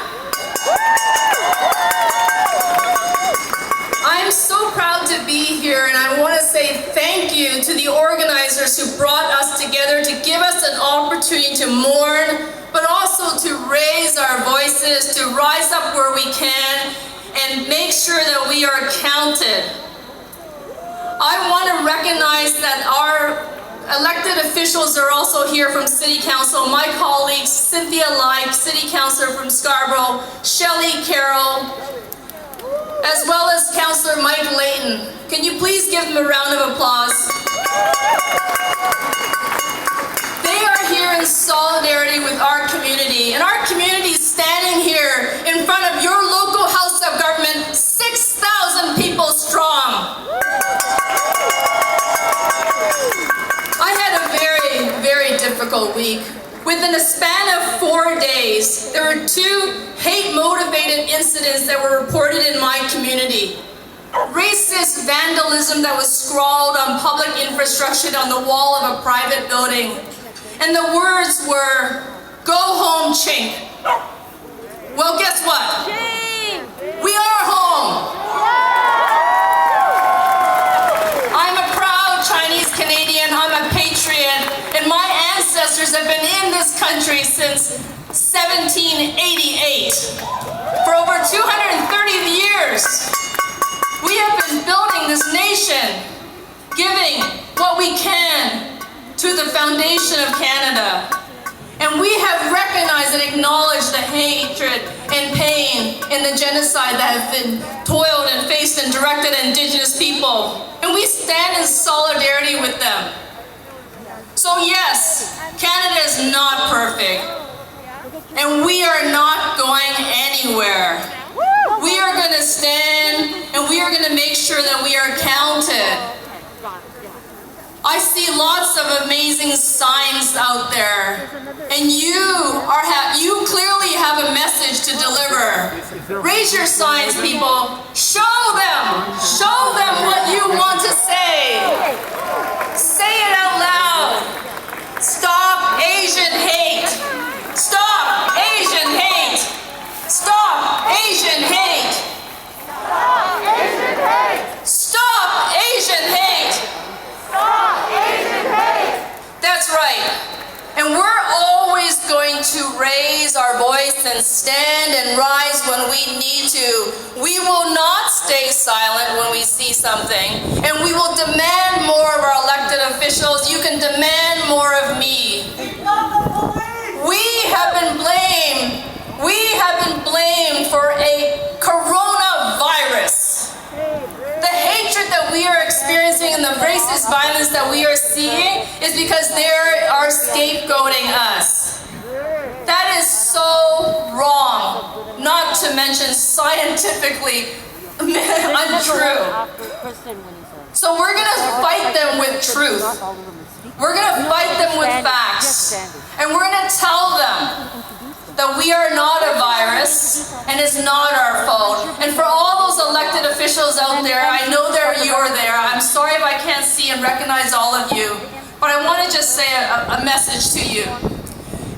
I'm so proud to be here, and I want to say thank you to the organizers who brought us together to give us an opportunity to mourn, but also to raise our voices, to rise up where we can, and make sure that we are counted. I want to recognize that our elected officials are also here from City Council. My colleagues, Cynthia Lyke, City Councilor from Scarborough, Shelley Carroll, as well as Councillor Mike Layton. Can you please give them a round of applause? They are here in solidarity with our community, and our community is standing here in front of your local House of Government, 6,000 people strong. I had a very, very difficult week. Within a span of 4 days, there were 2 hate-motivated incidents that were reported in my community. Racist vandalism that was scrawled on public infrastructure on the wall of a private building. And the words were, "Go home, chink." Well, guess what? We are home. I'm a proud Chinese Canadian. I'm a patriot. And my ancestors have been in this country since 1788. For over 230 years, we have been building this nation, giving what we can to the foundation of Canada. And we have recognized and acknowledged the hatred and pain and the genocide that have been toiled and faced and directed at Indigenous people. And we stand in solidarity with them. So yes, Canada is not perfect. And we are not going anywhere. We are going to stand and we are going to make sure that we are counted. I see lots of amazing signs out there, and you clearly have a message to deliver. Raise your signs, people. Show them what you want to say. Say it out loud. Stop Asian hate. Stop Asian hate. Stop Asian hate. Stop Asian hate. Stop Asian hate. Stop Asian hate. That's right. And we're always going to raise our voice and stand and rise when we need to. We will not stay silent when we see something. And we will demand more of our elected officials. You can demand more of me. We have been blamed for a coronavirus. The hatred that we are experiencing and the racist violence that we are seeing is because they are scapegoating us. That is so wrong, not to mention scientifically untrue. So we're going to fight them with truth. We're going to fight them with facts. And we're going to tell them that we are not a virus and it's not our fault. And for all those elected officials out there, I know you are there. I'm sorry if I can't see and recognize all of you, but I want to just say a message to you.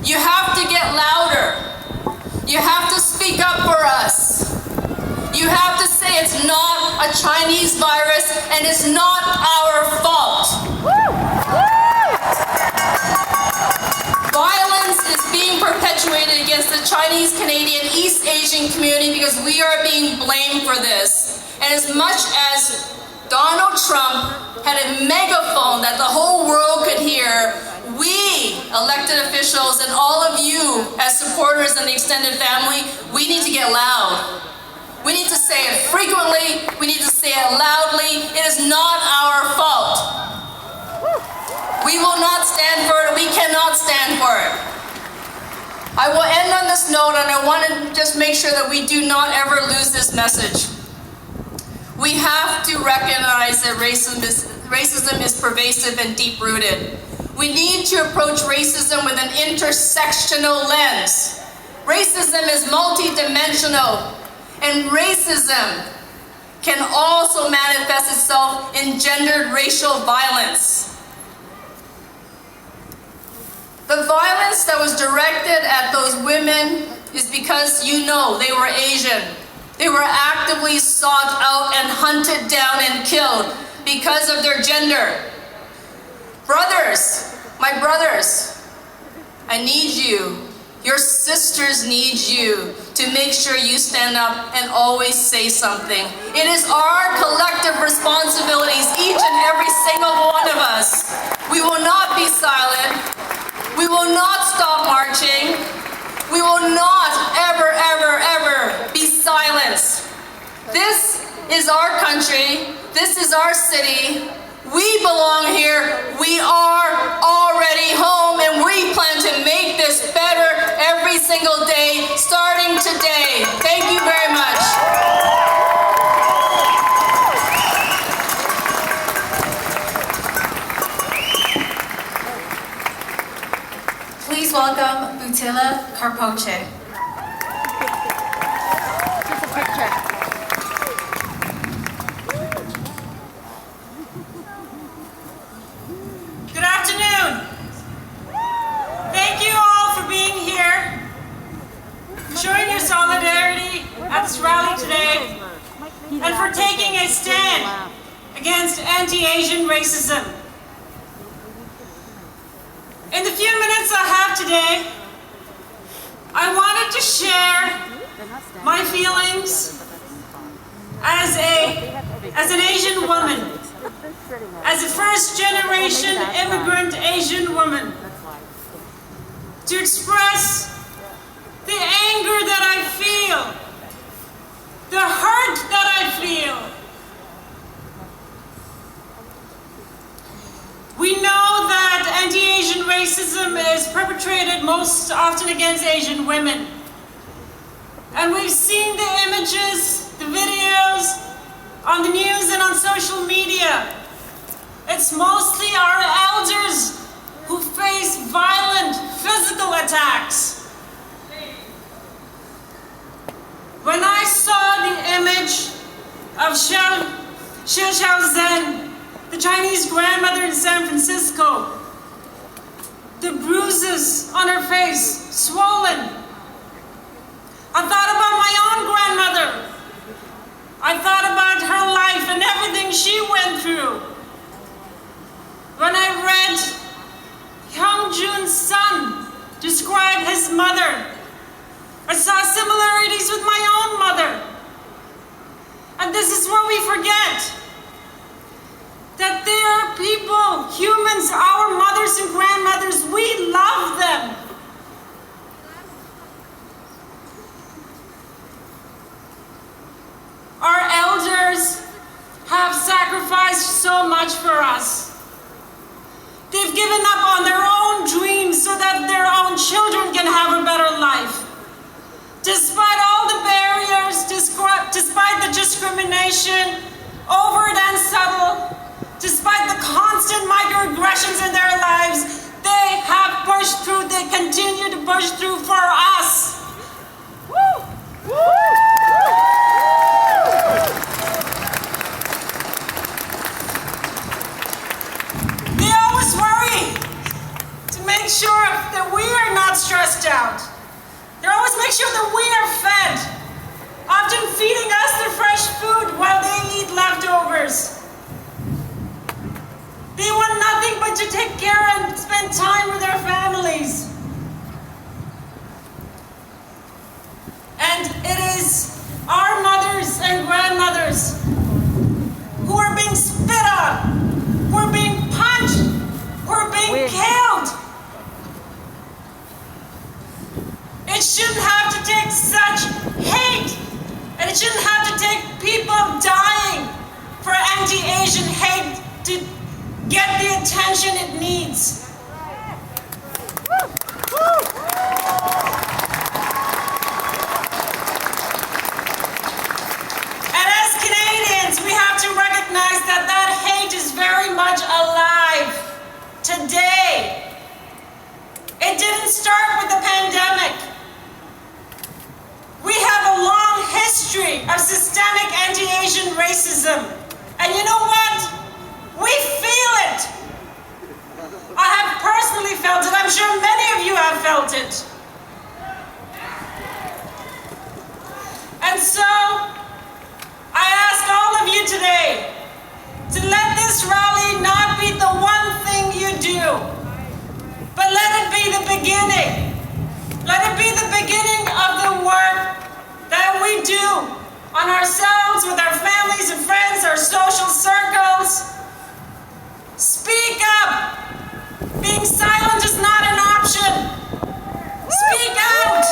You have to get louder. You have to speak up for us. You have to say it's not a Chinese virus and it's not our fault. Violence is being perpetuated against the Chinese, Canadian, East Asian community because we are being blamed for this. And as much as Donald Trump had a megaphone that the whole world could hear, we, elected officials, and all of you as supporters and the extended family, we need to get loud. We need to say it frequently. We need to say it loudly. It is not our fault. will not stand for it. We cannot stand for it. I will end on this note, and I want to just make sure that we do not ever lose this message. We have to recognize that racism is pervasive and deep-rooted. We need to approach racism with an intersectional lens. Racism is multidimensional, and racism can also manifest itself in gendered racial violence. The violence that was directed at those women is because you know they were Asian. They were actively sought out and hunted down and killed because of their gender. Brothers, my brothers, I need you. Your sisters need you to make sure you stand up and always say something. It is our collective responsibilities, each and every single one of us. We will not be silent. We will not stop marching. We will not ever, ever, ever be silenced. This is our country. This is our city. We belong here. We are already home, and we plan to make this better every single day, starting today. Thank you very much. Please welcome Butila Karpoche. Just a picture. Good afternoon. Thank you all for being here, showing your solidarity at this rally today, and for taking a stand against anti-Asian racism. In the few minutes I have today, I wanted to share my feelings as an Asian woman, as a first-generation immigrant Asian woman, to express the anger that I feel, the hurt that I feel. We know that anti-Asian racism is perpetrated most often against Asian women. And we've seen the images, the videos, on the news and on social media. It's mostly our elders who face violent physical attacks. When I saw the image of Xie Xiaozhen, the Chinese grandmother in San Francisco, the bruises on her face, swollen, I thought about my own grandmother. I thought about her life and everything she went through. When I read Hyung Jun's son describe his mother, I saw similarities with my own mother. And this is what we forget. That there are people, humans, our mothers and grandmothers, we love them. Our elders have sacrificed so much for us. They've given up on their own dreams so that their own children can have a better life. Despite all the barriers, despite the discrimination, overt and subtle, despite the constant microaggressions in their lives, they have pushed through, they continue to push through for us. Woo! Woo! They always worry to make sure that we are not stressed out. They always make sure that we are fed, often feeding us their fresh food while they eat leftovers. They want nothing but to take care and spend time with their families. And it is our mothers and grandmothers who are being spit on, who are being punched, who are being killed. It shouldn't have to take such hate, and it shouldn't have to take people dying for anti-Asian hate get the attention it needs. And as Canadians, we have to recognize that that hate is very much alive today. It didn't start with the pandemic. We have a long history of systemic anti-Asian racism. And you know what? We feel it. I have personally felt it. I'm sure many of you have felt it. And so, I ask all of you today to let this rally not be the one thing you do, but let it be the beginning. Let it be the beginning of the work that we do on ourselves, with our families and friends, our social circles. Speak up. Being silent is not an option. Speak out.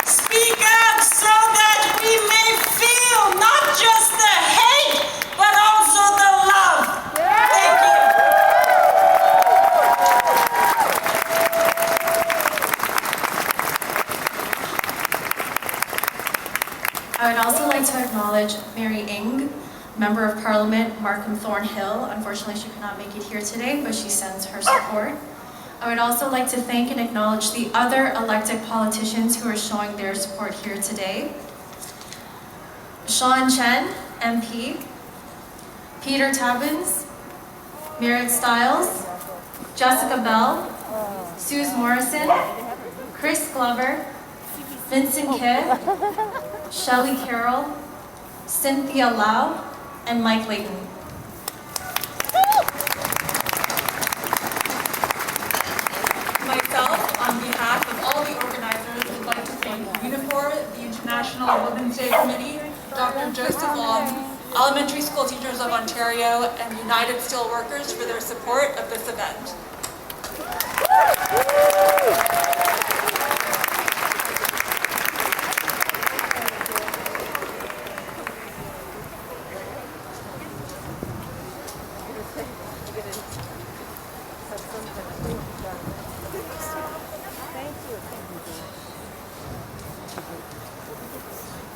Speak out so that we may feel not just the hate, but also the love. Thank you. I would also like to acknowledge Mary Ng, Member of Parliament Markham Thornhill. Unfortunately, she could not make it here today, but she sends her support. I would also like to thank and acknowledge the other elected politicians who are showing their support here today. Sean Chen, MP, Peter Tabbins, Merritt Stiles, Jessica Bell, Suze Morrison, Chris Glover, Vincent Kidd, Shelley Carroll, Cynthia Lau, and Mike Layton. Myself, on behalf of all the organizers, would like to thank UNIFOR, the International Women's Day Committee, Dr. Joseph Long, Elementary School Teachers of Ontario, and United Steelworkers for their support of this event.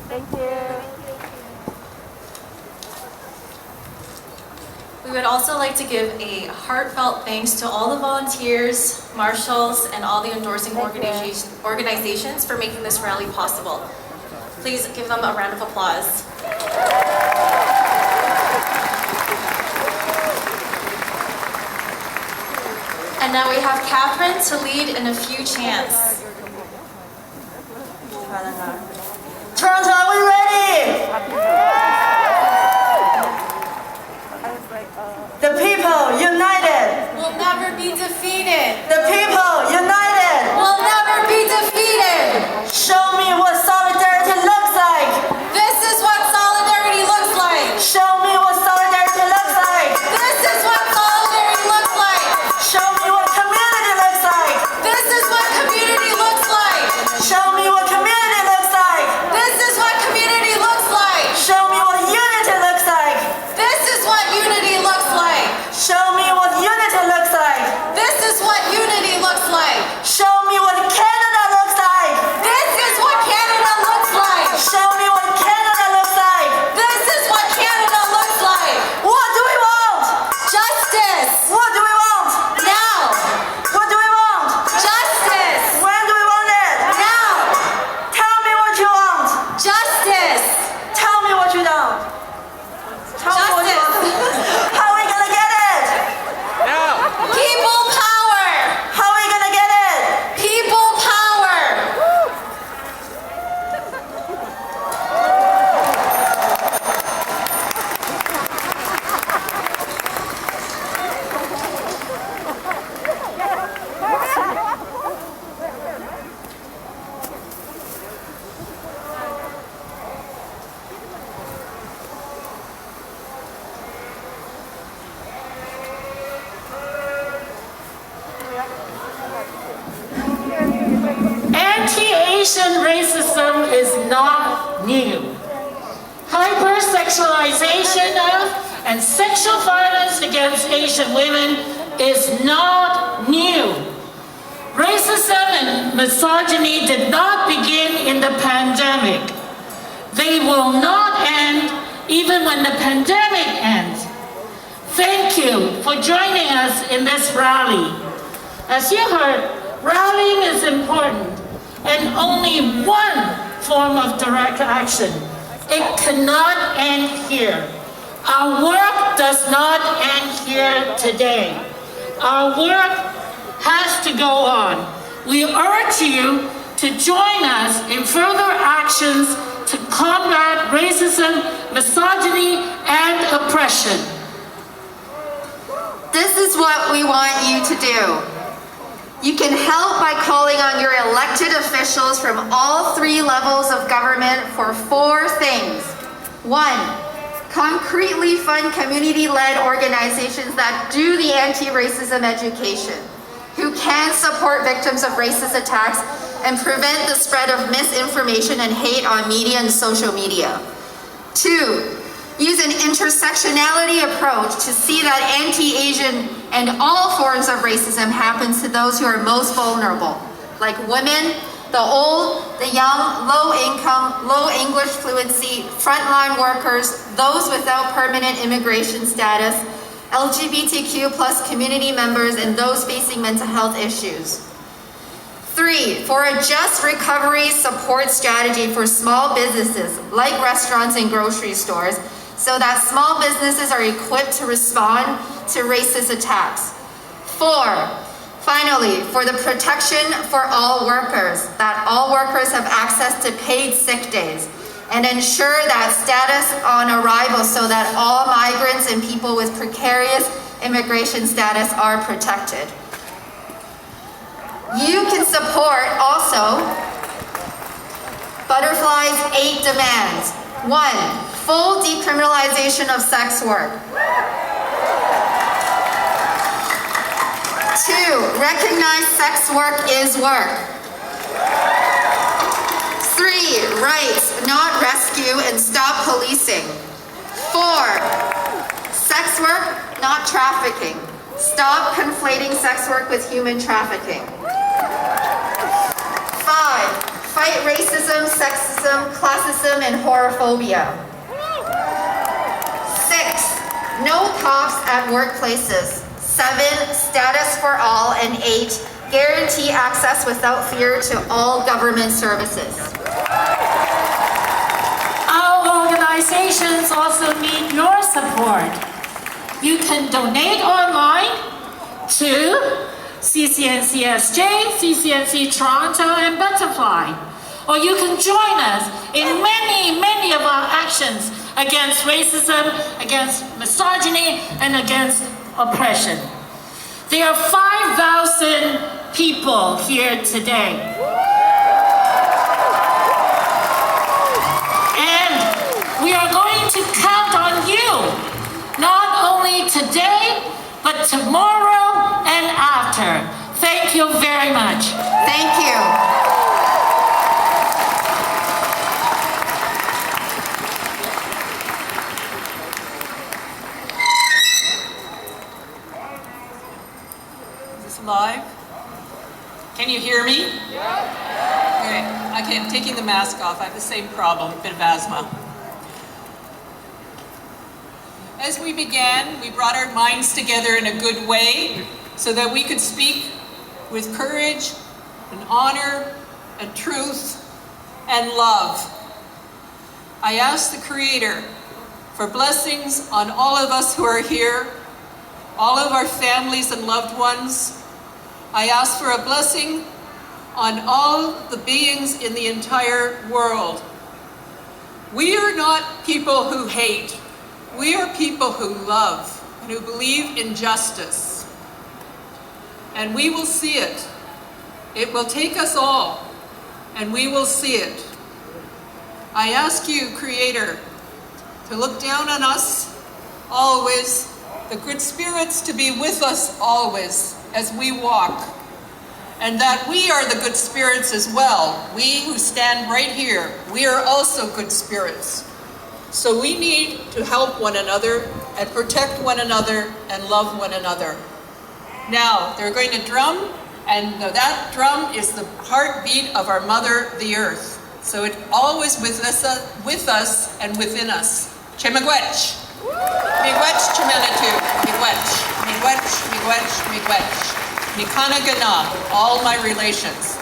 Thank you. We would also like to give a heartfelt thanks to all the volunteers, marshals, and all the endorsing organizations for making this rally possible. Please give them a round of applause. And now we have Catherine to lead in a few chants. Toronto, are we ready? The people united will never be defeated. The people united will never be defeated. Show me what solidarity looks like. This is what solidarity looks like. Show me what solidarity looks like. This is what solidarity looks like. Show me what community looks like. This is what community looks like. Show me what community looks like. This is what community looks like. Show me what unity looks like. This is what unity looks like. Show me what unity looks like. This is what unity looks like. Show me what Canada looks like. This is what Canada looks like. Show me what Canada looks like. This is what Canada looks like. What do we want? Justice. What do we want? Now. What do we want? Justice. When do we want it? Now. Tell me what you want. Justice. Tell me what you don't. Tell me what you want. How are we gonna get it? Now. People power. How are we gonna get it? People power. Anti-Asian racism is not new. sexualization of and sexual violence against Asian women is not new. Racism and misogyny did not begin in the pandemic. They will not end even when the pandemic ends. Thank you for joining us in this rally. As you heard, rallying is important and only one form of direct action. It cannot end here. Our work does not end here today. Our work has to go on. We urge you to join us in further actions to combat racism, misogyny, and oppression. This is what we want you to do. You can help by calling on your elected officials from all 3 levels of government for 4 things. 1, concretely fund community-led organizations that do the anti-racism education, who can support victims of racist attacks and prevent the spread of misinformation and hate on media and social media. 2, use an intersectionality approach to see that anti-Asian and all forms of racism happens to those who are most vulnerable, like women, the old, the young, low income, low English fluency, frontline workers, those without permanent immigration status, LGBTQ+ community members, and those facing mental health issues. 3, for a just recovery support strategy for small businesses like restaurants and grocery stores, so that small businesses are equipped to respond to racist attacks. 4, finally, for the protection for all workers, that all workers have access to paid sick days, and ensure that status on arrival so that all migrants and people with precarious immigration status are protected. You can support also Butterfly's 8 demands. 1, full decriminalization of sex work. 2, recognize sex work is work. 3, rights, not rescue, and stop policing. 4, sex work, not trafficking. Stop conflating sex work with human trafficking. 5, fight racism, sexism, classism, and horophobia. 6, no cops at workplaces. 7, status for all. And 8, guarantee access without fear to all government services. Our organizations also need your support. You can donate online to CCNCSJ, CCNC Toronto, and Butterfly. Or you can join us in many of our actions against racism, against misogyny, and against oppression. There are 5,000 people here today. And we are going to count on you, not only today, but tomorrow and after. Thank you very much. Thank you. Live? Can you hear me? Okay, I'm taking the mask off. I have the same problem, a bit of asthma. As we began, we brought our minds together in a good way so that we could speak with courage and honor and truth and love. I ask the Creator for blessings on all of us who are here, all of our families and loved ones. I ask for a blessing on all the beings in the entire world. We are not people who hate. We are people who love and who believe in justice. And we will see it. It will take us all, and we will see it. I ask you, Creator, to look down on us always, the good spirits to be with us always as we walk, and that we are the good spirits as well. We who stand right here, we are also good spirits. So we need to help one another and protect one another and love one another. Now, they're going to drum, and that drum is the heartbeat of our mother, the earth. So it's always with us and within us. Chemagwech. Miigwech chimelitu. Miigwech. Miigwech, miigwech, miigwech. Mikana gana, all my relations.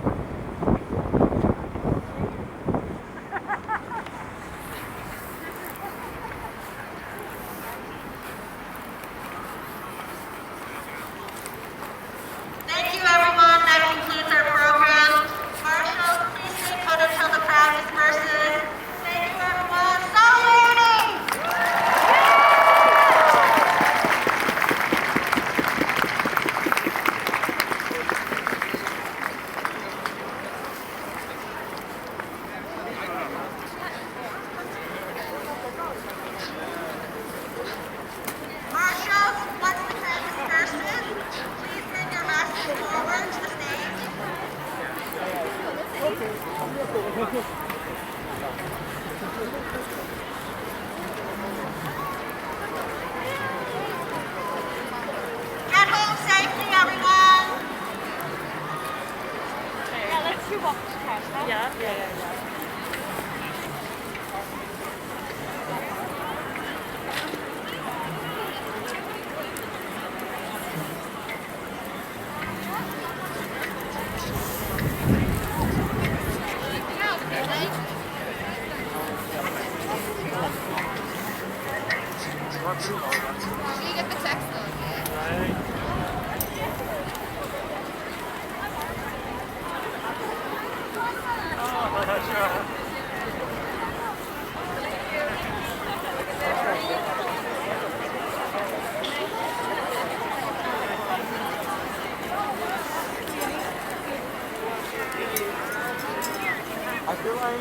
Thank you, everyone. That concludes our program. Marshall, please stay put until the crowd disperses. Thank you, everyone. Solidarity! Marshall, once the crowd disperses, please bring your masks forward to the stage. Get home safely, everyone. Yeah, let's do walk past that. Yeah. You get the text though. I feel like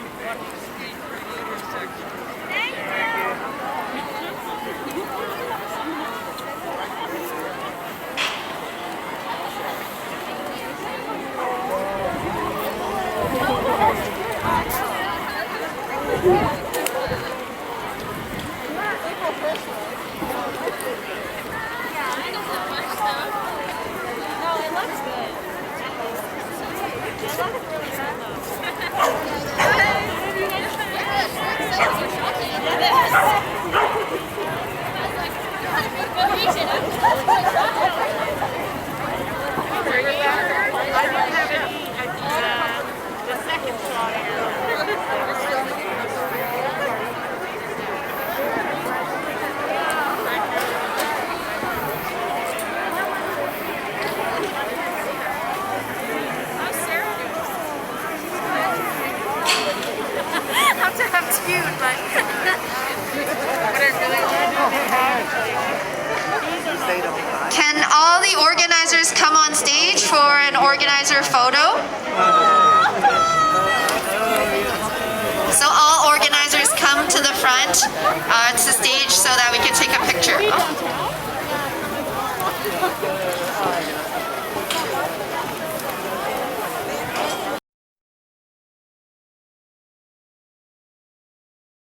Can all the organizers come on stage for an organizer photo? So all organizers come to the front, to the stage so that we can take a picture.